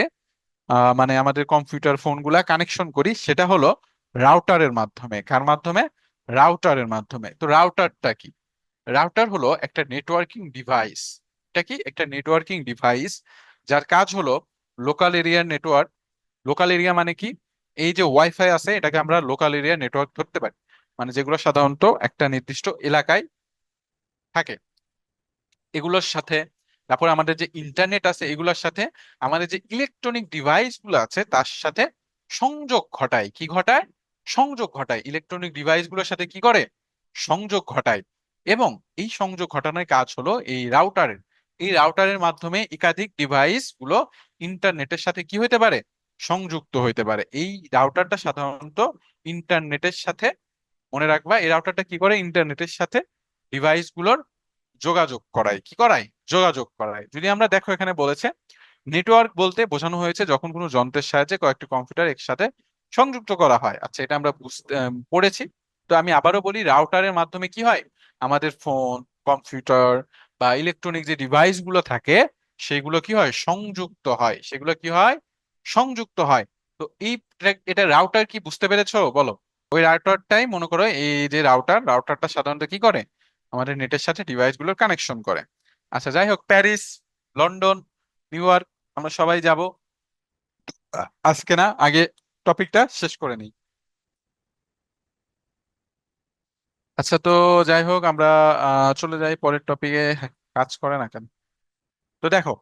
মানে আমাদের কম্পিউটার ফোনগুলা কানেকশন করি, সেটা হলো রাউটারের মাধ্যমে। কার মাধ্যমে? রাউটারের মাধ্যমে। তো রাউটারটা কি? রাউটার হলো একটা নেটওয়ার্কিং ডিভাইস। এটা কি একটা নেটওয়ার্কিং ডিভাইস, যার কাজ হলো লোকাল এরিয়ার নেটওয়ার্ক। লোকাল এরিয়া মানে কি? এই যে ওয়াইফাই আছে, এটাকে আমরা লোকাল এরিয়া নেটওয়ার্ক ধরতে পারি, মানে যেগুলো সাধারণত একটা নির্দিষ্ট এলাকায় থাকে, এগুলোর সাথে। তারপরে আমাদের যে ইন্টারনেট আছে, এগুলোর সাথে আমাদের যে ইলেকট্রনিক ডিভাইস গুলো আছে তার সাথে সংযোগ ঘটায়। কি ঘটায়? সংযোগ ঘটায়। ইলেকট্রনিক ডিভাইস গুলোর সাথে কি করে? সংযোগ ঘটায়। এবং এই সংযোগ ঘটানোর কাজ হলো এই রাউটারের। এই রাউটারের মাধ্যমে একাধিক ডিভাইস গুলো ইন্টারনেটের সাথে কি হইতে পারে? সংযুক্ত হইতে পারে। এই রাউটারটা সাধারণত ইন্টারনেটের সাথে, মনে রাখবা, এই রাউটারটা কি করে? ইন্টারনেটের সাথে ডিভাইস গুলোর যোগাযোগ করায়। কি করায়? যোগাযোগ করায়। যদি আমরা দেখো, এখানে বলেছে নেটওয়ার্ক বলতে বোঝানো হয়েছে যখন কোনো যন্ত্রের সাহায্যে কয়েকটি কম্পিউটার একসাথে সংযুক্ত করা হয়। আচ্ছা, এটা আমরা পড়েছি। তো আমি আবারও বলি, রাউটারের মাধ্যমে কি হয়? আমাদের ফোন, কম্পিউটার বা ইলেকট্রনিক যে ডিভাইস গুলো থাকে, সেগুলো কি হয়? সংযুক্ত হয়। সেগুলো কি হয়? সংযুক্ত হয়। তো এটা রাউটার কি, বুঝতে পেরেছো বলো? ওই রাউটারটাই মনে করো, এই যে রাউটারটা সাধারণত কি করে? আমাদের নেটের সাথে ডিভাইস গুলোর কানেকশন করে। আচ্ছা, যাই হোক, প্যারিস, লন্ডন, নিউ ইয়র্ক আমরা সবাই যাব। আজকে না, আগে টপিকটা শেষ করে নিই। আচ্ছা, তো যাই হোক, আমরা চলে যাই পরের টপিকে। কাজ করে না কেন? তো দেখো,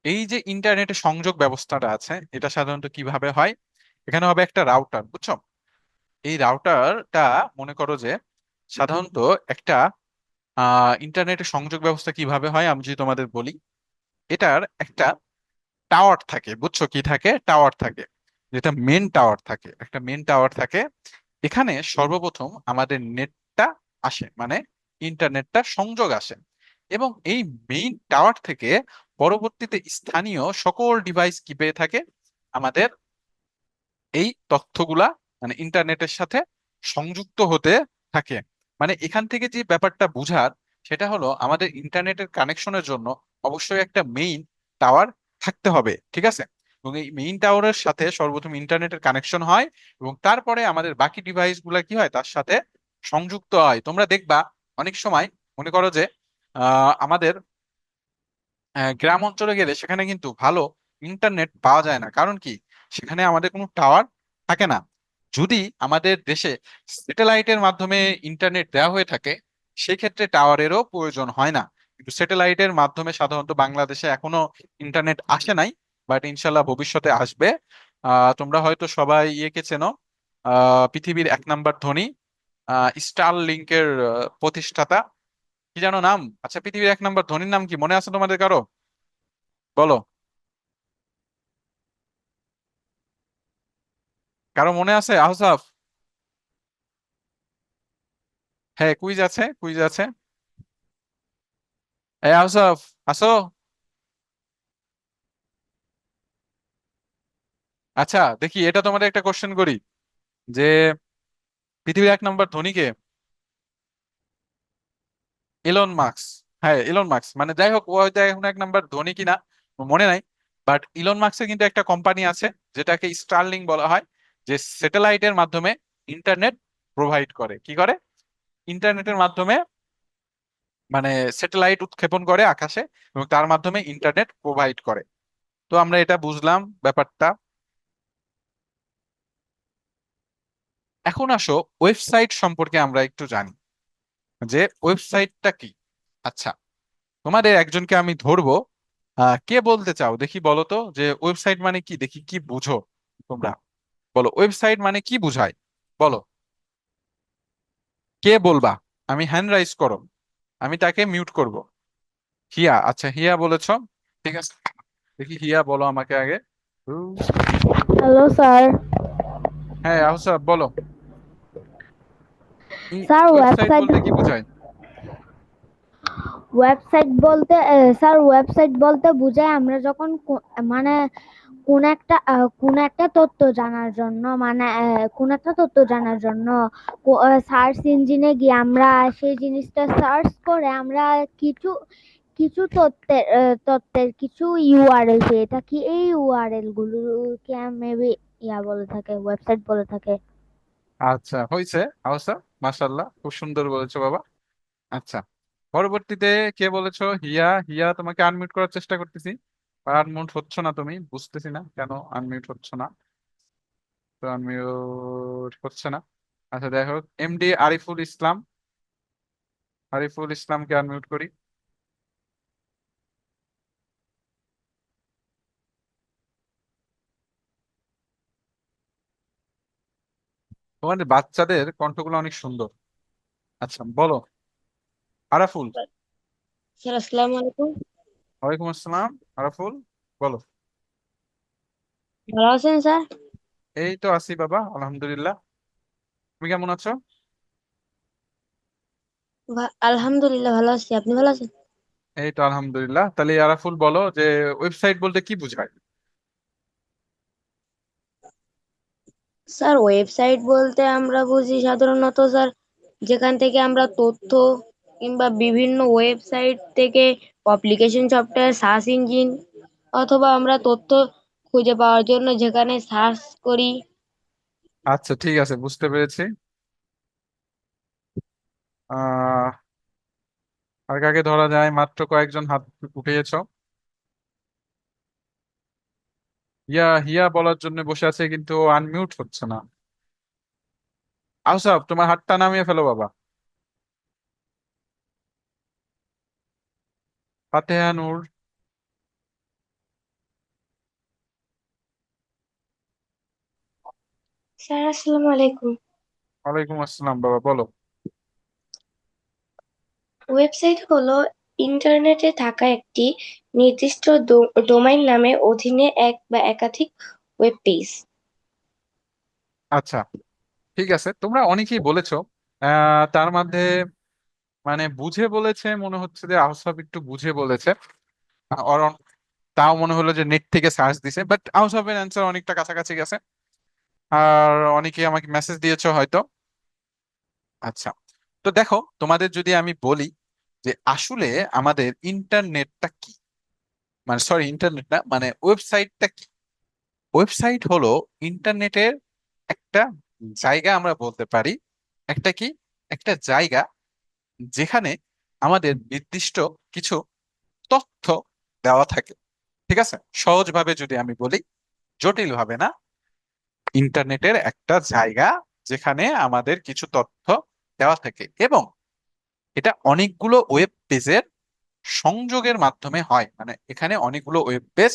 এই যে ইন্টারনেটের সংযোগ ব্যবস্থাটা আছে, এটা সাধারণত কিভাবে হয়? এখানে হবে একটা রাউটার, বুঝছো? এই রাউটারটা মনে করো যে সাধারণত একটা ইন্টারনেটের সংযোগ ব্যবস্থা কিভাবে হয় আমি যদি তোমাদের বলি। এটার একটা টাওয়ার থাকে, বুঝছো? কি থাকে? টাওয়ার থাকে। যেটা মেন টাওয়ার থাকে, একটা মেন টাওয়ার থাকে। এখানে সর্বপ্রথম আমাদের নেটটা আসে, মানে ইন্টারনেটটা সংযোগ আসে। এবং এই মেইন টাওয়ার থেকে পরবর্তীতে স্থানীয় সকল ডিভাইস কি পেয়ে থাকে? আমাদের এই তথ্যগুলা, মানে ইন্টারনেটের সাথে সংযুক্ত হতে থাকে। মানে এখান থেকে যে ব্যাপারটা বুঝার, সেটা হলো আমাদের ইন্টারনেটের কানেকশনের জন্য অবশ্যই একটা মেইন টাওয়ার থাকতে হবে। ঠিক আছে? এবং এই মেইন টাওয়ারের সাথে সর্বপ্রথম ইন্টারনেটের কানেকশন হয়, এবং তারপরে আমাদের বাকি ডিভাইস গুলা কি হয়? তার সাথে সংযুক্ত হয়। তোমরা দেখবা অনেক সময়, মনে করো যে আমাদের গ্রাম অঞ্চলে গেলে সেখানে কিন্তু ভালো ইন্টারনেট পাওয়া যায় না। কারণ কি? সেখানে আমাদের কোনো টাওয়ার থাকে না। যদি আমাদের দেশে স্যাটেলাইটের মাধ্যমে ইন্টারনেট দেওয়া হয়ে থাকে, সেক্ষেত্রে টাওয়ারেরও প্রয়োজন হয় না। কিন্তু স্যাটেলাইটের মাধ্যমে সাধারণত বাংলাদেশে এখনো ইন্টারনেট আসে নাই, বাট ইনশাল্লাহ ভবিষ্যতে আসবে। তোমরা হয়তো সবাই ইয়েকে চেনো, পৃথিবীর 1 নাম্বার ধনী স্টার লিংকের প্রতিষ্ঠাতা, কি যেন নাম? আচ্ছা, পৃথিবীর 1 নাম্বার ধনীর নাম কি মনে আছে তোমাদের কারো? বলো। কারো মনে আছে আহসাফ? হ্যাঁ, কুইজ আছে, কুইজ আছে। এই আহসাফ, আসো। আচ্ছা, দেখি এটা তোমাদের একটা কোশ্চেন করি, যে পৃথিবীর 1 নম্বর ধনী কে? Elon Musk. হ্যাঁ, ইলন মার্কস, মানে যাই হোক, ও হয়তো এখন 1 নম্বর ধনী কিনা মনে নাই। বাট ইলন মার্কসের কিন্তু একটা কোম্পানি আছে যেটাকে স্টারলিং বলা হয়, যে স্যাটেলাইটের মাধ্যমে ইন্টারনেট প্রোভাইড করে। কি করে? ইন্টারনেটের মাধ্যমে, মানে স্যাটেলাইট উৎক্ষেপণ করে আকাশে, এবং তার মাধ্যমে ইন্টারনেট প্রোভাইড করে। তো আমরা এটা বুঝলাম ব্যাপারটা। এখন আসো ওয়েবসাইট সম্পর্কে আমরা একটু জানি, যে ওয়েবসাইটটা কি। আচ্ছা, তোমাদের একজনকে আমি ধরবো, কে বলতে চাও দেখি, বলো তো যে ওয়েবসাইট মানে কি, দেখি কি বুঝো তোমরা। বলো ওয়েবসাইট মানে কি বুঝায়, বলো। কে বলবা? আমি হ্যান্ড রাইজ করো, আমি তাকে মিউট করব। হিয়া, আচ্ছা হিয়া বলেছো, ঠিক আছে। দেখি হিয়া বলো আমাকে আগে। হুম। Hello sir. হ্যাঁ আহসাব বলো, স্যার ওয়েবসাইট ওয়েবসাইট বলতে কি বোঝায়? ওয়েবসাইট বলতে স্যার ওয়েবসাইট বলতে বোঝায় আমরা যখন মানে কোন একটা তথ্য জানার জন্য, মানে কোন একটা তথ্য জানার জন্য সার্চ ইঞ্জিনে গিয়ে আমরা সেই জিনিসটা সার্চ করে আমরা কিছু কিছু তথ্যের কিছু ইউআরএল পেয়ে থাকি। এই ইউআরএল গুলোকে মেবি বলে থাকে, ওয়েবসাইট বলে থাকে। আচ্ছা হয়েছে আহসাব, মাশাল্লাহ, খুব সুন্দর বলেছো বাবা। আচ্ছা, পরবর্তীতে কে বলেছো? হিয়া। হিয়া, তোমাকে আনমিউট করার চেষ্টা করতেছি, আনমিউট হচ্ছ না, তুমি বুঝতেছি না কেন আনমিউট হচ্ছ না। তো আনমিউট হচ্ছে না। আচ্ছা দেখো, এমডি আরিফুল ইসলাম। আরিফুল ইসলামকে আনমিউট করি। তোমাদের বাচ্চাদের কণ্ঠগুলো অনেক সুন্দর। আচ্ছা বলো, আরাফুল। স্যার আসসালামু আলাইকুম। ওয়ালাইকুম আসসালাম। আরাফুল, বলো। ভালো আছেন স্যার? এই তো আছি বাবা, আলহামদুলিল্লাহ। তুমি কেমন আছো? আলহামদুলিল্লাহ ভালো আছি, আপনি ভালো আছেন? এই তো আলহামদুলিল্লাহ। তাহলে আরাফুল বলো যে ওয়েবসাইট বলতে কি বোঝায়? স্যার ওয়েবসাইট বলতে আমরা বুঝি সাধারণত স্যার যেখান থেকে আমরা তথ্য কিংবা বিভিন্ন ওয়েবসাইট থেকে অ্যাপ্লিকেশন সফটওয়্যার সার্চ ইঞ্জিন অথবা আমরা তথ্য খুঁজে পাওয়ার জন্য যেখানে সার্চ করি। আচ্ছা ঠিক আছে, বুঝতে পেরেছি। আহ আর কাকে ধরা যায়? মাত্র কয়েকজন হাত উঠিয়েছো। হিয়া, হিয়া বলার জন্য বসে আছে কিন্তু আনমিউট হচ্ছে না। আহসাব, তোমার হাতটা নামিয়ে ফেলো বাবা। ফাতেহা নূর। স্যার আসসালামু আলাইকুম। ওয়ালাইকুম আসসালাম বাবা, বলো। ওয়েবসাইট হলো ইন্টারনেটে থাকা একটি নির্দিষ্ট ডোমাইন নামের অধীনে এক বা একাধিক ওয়েব পেজ। আচ্ছা ঠিক আছে, তোমরা অনেকেই বলেছো। তার মধ্যে মানে বুঝে বলেছে মনে হচ্ছে, যে আহসাব একটু বুঝে বলেছে। ওর তাও মনে হলো যে নেট থেকে সার্চ দিছে, বাট আহসাবের অ্যান্সার অনেকটা কাছাকাছি গেছে। আর অনেকে আমাকে মেসেজ দিয়েছো হয়তো। আচ্ছা, তো দেখো তোমাদের যদি আমি বলি যে আসলে আমাদের ইন্টারনেটটা কি, মানে সরি ইন্টারনেট না, মানে ওয়েবসাইটটা কি। ওয়েবসাইট হলো ইন্টারনেটের একটা জায়গা, আমরা বলতে পারি। একটা কি? একটা জায়গা যেখানে আমাদের নির্দিষ্ট কিছু তথ্য দেওয়া থাকে। ঠিক আছে, সহজভাবে যদি আমি বলি, জটিল ভাবে না। ইন্টারনেটের একটা জায়গা যেখানে আমাদের কিছু তথ্য দেওয়া থাকে, এবং এটা অনেকগুলো ওয়েব পেজের সংযোগের মাধ্যমে হয়। মানে এখানে অনেকগুলো ওয়েব পেজ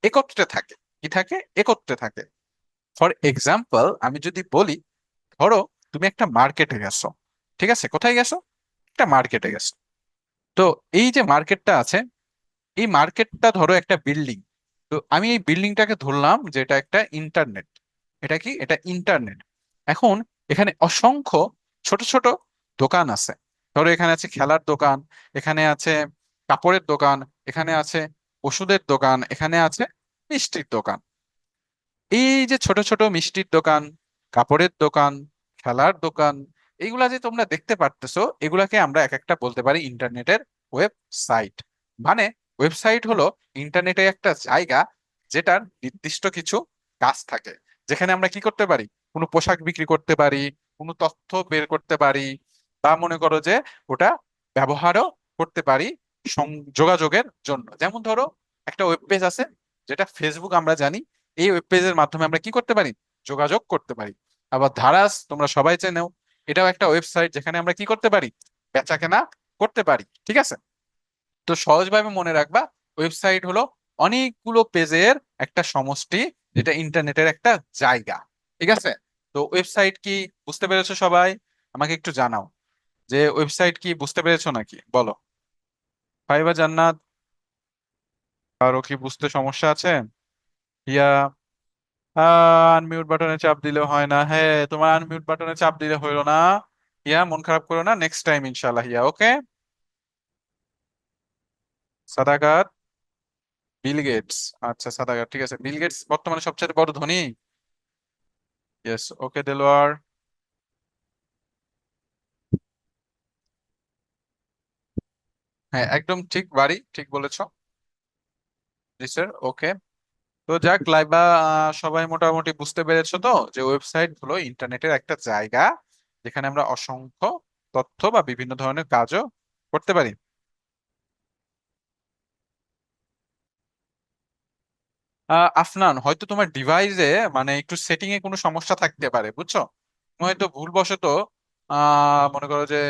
একত্রে থাকে। কি থাকে? একত্রে থাকে। ফর এক্সাম্পল আমি যদি বলি, ধরো তুমি একটা মার্কেটে গেছো। ঠিক আছে, কোথায় গেছো? একটা মার্কেটে গেছো। তো এই যে মার্কেটটা আছে, এই মার্কেটটা ধরো একটা বিল্ডিং। তো আমি এই বিল্ডিংটাকে ধরলাম যে এটা একটা ইন্টারনেট। এটা কি? এটা ইন্টারনেট। এখন এখানে অসংখ্য ছোট ছোট দোকান আছে। ধরো এখানে আছে খেলার দোকান, এখানে আছে কাপড়ের দোকান, এখানে আছে ওষুধের দোকান, এখানে আছে মিষ্টির দোকান। এই যে ছোট ছোট মিষ্টির দোকান, কাপড়ের দোকান, খেলার দোকান, এইগুলা যে তোমরা দেখতে পারতেছো, এগুলাকে আমরা এক একটা বলতে পারি ইন্টারনেটের ওয়েবসাইট। মানে ওয়েবসাইট হলো ইন্টারনেটে একটা জায়গা যেটার নির্দিষ্ট কিছু কাজ থাকে, যেখানে আমরা কি করতে পারি, কোনো পোশাক বিক্রি করতে পারি, কোনো তথ্য বের করতে পারি, বা মনে করো যে ওটা ব্যবহারও করতে পারি যোগাযোগের জন্য। যেমন ধরো একটা ওয়েব পেজ আছে, যেটা ফেসবুক আমরা জানি, এই ওয়েব পেজের মাধ্যমে আমরা কি করতে পারি, যোগাযোগ করতে পারি। আবার ধারাস তোমরা সবাই চেনো, এটাও একটা ওয়েবসাইট যেখানে আমরা কি করতে পারি, বেচা কেনা করতে পারি। ঠিক আছে? তো সহজভাবে মনে রাখবা, ওয়েবসাইট হলো অনেকগুলো পেজের একটা সমষ্টি, যেটা ইন্টারনেটের একটা জায়গা। ঠিক আছে? তো ওয়েবসাইট কি বুঝতে পেরেছো সবাই? আমাকে একটু জানাও যে ওয়েবসাইট কি বুঝতে পেরেছো নাকি, বলো। ফাইবা, জান্নাত, আরো কি বুঝতে সমস্যা আছে? ইয়া, আনমিউট বাটনে চাপ দিলে হয় না। হ্যাঁ, তোমার আনমিউট বাটনে চাপ দিলে হইলো না। ইয়া, মন খারাপ করো না, নেক্সট টাইম ইনশাল্লাহ। ইয়া, ওকে। সাদাকাত, বিল গেটস। আচ্ছা, সাদাকাত, ঠিক আছে। বিল গেটস বর্তমানে সবচেয়ে বড় ধনী। ইয়েস, ওকে দেলোয়ার। হ্যাঁ, একদম ঠিক, বাড়ি ঠিক বলেছো। জি স্যার, ওকে। তো যাক লাইবা, সবাই মোটামুটি বুঝতে পেরেছো তো যে ওয়েবসাইট হলো ইন্টারনেটের একটা জায়গা যেখানে আমরা অসংখ্য তথ্য বা বিভিন্ন ধরনের কাজও করতে পারি। আফনান, হয়তো তোমার ডিভাইসে মানে একটু সেটিং এ কোনো সমস্যা থাকতে পারে, বুঝছো? তুমি হয়তো ভুলবশত মনে করো যে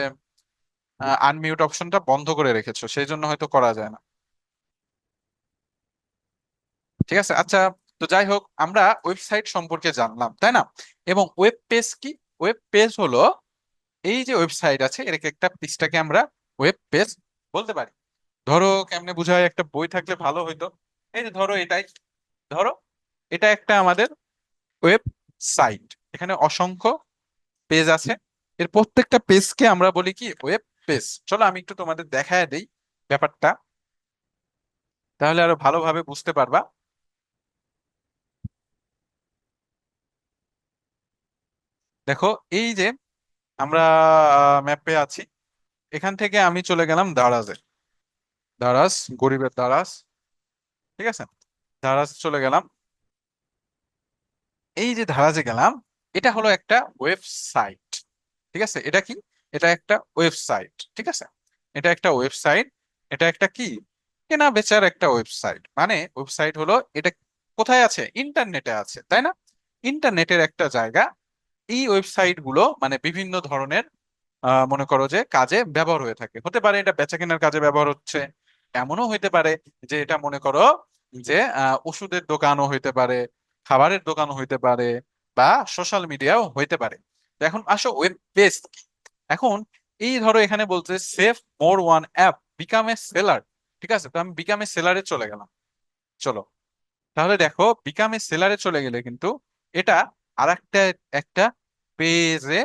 আনমিউট অপশনটা বন্ধ করে রেখেছো, সেই জন্য হয়তো করা যায় না। ঠিক আছে, আচ্ছা। তো যাই হোক, আমরা ওয়েবসাইট সম্পর্কে জানলাম, তাই না? এবং ওয়েব পেজ কি? ওয়েব পেজ হলো এই যে ওয়েবসাইট আছে, এর একটা পৃষ্ঠাকে আমরা ওয়েব পেজ বলতে পারি। ধরো কেমনে বুঝায়, একটা বই থাকলে ভালো হইতো। এই যে ধরো এটাই, ধরো এটা একটা আমাদের ওয়েব সাইট। এখানে অসংখ্য পেজ আছে, এর প্রত্যেকটা পেজকে আমরা বলি কি, ওয়েব পেজ। চলো আমি একটু তোমাদের দেখায় দেই ব্যাপারটা, তাহলে আরো ভালোভাবে বুঝতে পারবা। দেখো, এই যে আমরা ম্যাপে আছি, এখান থেকে আমি চলে গেলাম দারাজে। দারাজ, গরিবের দারাজ। ঠিক আছে? দারাজ চলে গেলাম। এই যে দারাজে গেলাম, এটা হলো একটা ওয়েবসাইট। ঠিক আছে? এটা কি? এটা একটা ওয়েবসাইট। ঠিক আছে? এটা একটা ওয়েবসাইট। এটা একটা কি, কেনা বেচার একটা ওয়েবসাইট। মানে ওয়েবসাইট হলো এটা কোথায় আছে, ইন্টারনেটে আছে, তাই না? ইন্টারনেটের একটা জায়গা। এই ওয়েবসাইট গুলো মানে বিভিন্ন ধরনের মনে করো যে কাজে ব্যবহার হয়ে থাকে। হতে পারে এটা বেচা কেনার কাজে ব্যবহার হচ্ছে, এমনও হইতে পারে যে এটা মনে করো যে ওষুধের দোকানও হইতে পারে, খাবারের দোকানও হইতে পারে, বা সোশ্যাল মিডিয়াও হইতে পারে। তো এখন আসো ওয়েব পেজ কি। এখন এই ধরো এখানে বলছে save more one app become a seller. ঠিক আছে? তো আমি বিকাম এ সেলারে চলে গেলাম। চলো, তাহলে দেখো বিকাম এ সেলারে চলে গেলে কিন্তু এটা আরেকটা একটা পেজে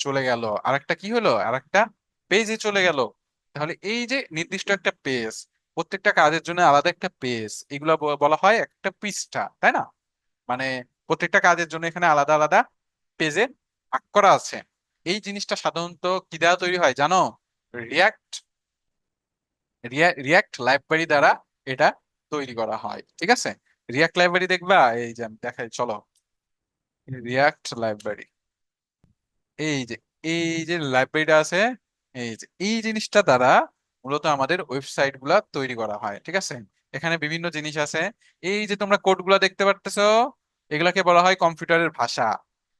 চলে গেল। আরেকটা কি হলো, আরেকটা পেজে চলে গেল। তাহলে এই যে নির্দিষ্ট একটা পেজ, প্রত্যেকটা কাজের জন্য আলাদা একটা পেজ, এগুলো বলা হয় একটা পৃষ্ঠা, তাই না? মানে প্রত্যেকটা কাজের জন্য এখানে আলাদা আলাদা পেজে ভাগ করা আছে। এই জিনিসটা সাধারণত কি দ্বারা তৈরি হয় জানো? রিয়াক্ট, রিয়াক্ট লাইব্রেরি দ্বারা এটা তৈরি করা হয়। ঠিক আছে? রিয়াক্ট লাইব্রেরি দেখবা, এই যে আমি দেখাই, চলো। রিয়াক্ট লাইব্রেরি, এই যে এই যে লাইব্রেরিটা আছে, এই যে এই জিনিসটা দ্বারা মূলত আমাদের ওয়েবসাইট গুলা তৈরি করা হয়। ঠিক আছে? এখানে বিভিন্ন জিনিস আছে। এই যে তোমরা কোড গুলা দেখতে পারতেছো, এগুলাকে বলা হয় কম্পিউটারের ভাষা।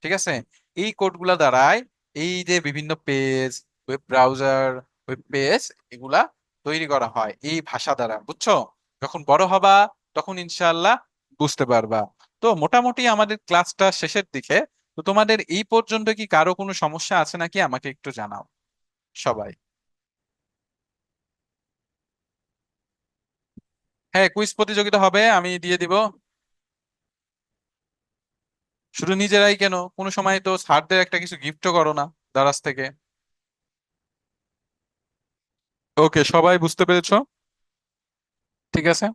ঠিক আছে? এই কোড গুলা দ্বারাই এই যে বিভিন্ন page, web browser, web page, এগুলা তৈরি করা হয় এই ভাষা দ্বারা। বুঝছো? যখন বড় হবা তখন ইনশাআল্লাহ বুঝতে পারবা। তো মোটামুটি আমাদের ক্লাসটা শেষের দিকে। তো তোমাদের এই পর্যন্ত কি কারো কোনো সমস্যা আছে নাকি, আমাকে একটু জানাও সবাই। হ্যাঁ, কুইজ প্রতিযোগিতা হবে, আমি দিয়ে দিব। শুধু নিজেরাই কেন, কোনো সময় তো স্যারদের একটা কিছু গিফটও করো না দারাজ থেকে। ওকে, সবাই বুঝতে পেরেছো? ঠিক আছে,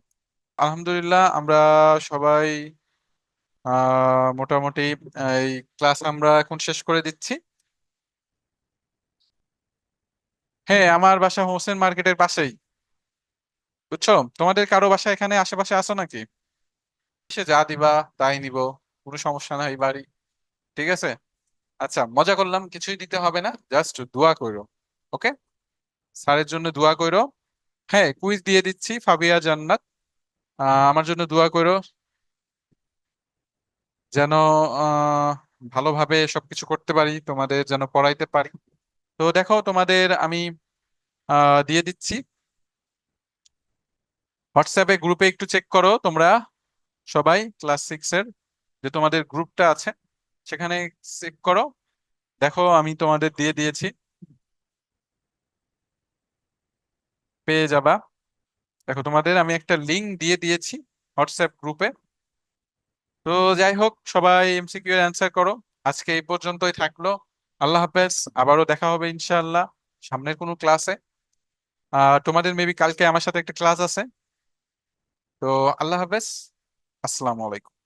আলহামদুলিল্লাহ আমরা সবাই মোটামুটি এই ক্লাস আমরা এখন শেষ করে দিচ্ছি। হ্যাঁ, আমার বাসা হোসেন মার্কেটের পাশেই। বুঝছো? তোমাদের কারো বাসা এখানে আশেপাশে আসো নাকি? সে যা দিবা তাই নিব, কোনো সমস্যা নাই বাড়ি। ঠিক আছে, আচ্ছা মজা করলাম, কিছুই দিতে হবে না, জাস্ট দোয়া করো। ওকে, স্যারের জন্য দোয়া করো। হ্যাঁ, কুইজ দিয়ে দিচ্ছি, ফাবিয়া জান্নাত। আমার জন্য দোয়া করো যেন আহ ভালোভাবে সবকিছু করতে পারি, তোমাদের যেন পড়াইতে পারি। তো দেখো তোমাদের আমি দিয়ে দিচ্ছি হোয়াটসঅ্যাপে, গ্রুপে একটু চেক করো তোমরা সবাই ক্লাস 6 এর যে তোমাদের গ্রুপটা আছে, সেখানে চেক করো। দেখো আমি তোমাদের দিয়ে দিয়েছি, পেয়ে যাবা। দেখো তোমাদের আমি একটা লিংক দিয়ে দিয়েছি হোয়াটসঅ্যাপ গ্রুপে। তো যাই হোক, সবাই এমসিকিউ এর অ্যান্সার করো। আজকে এই পর্যন্তই থাকলো। আল্লাহ হাফেজ, আবারও দেখা হবে ইনশাআল্লাহ সামনের কোনো ক্লাসে। তোমাদের মেবি কালকে আমার সাথে একটা ক্লাস আছে। তো আল্লাহ হাফেজ, আসসালামু আলাইকুম।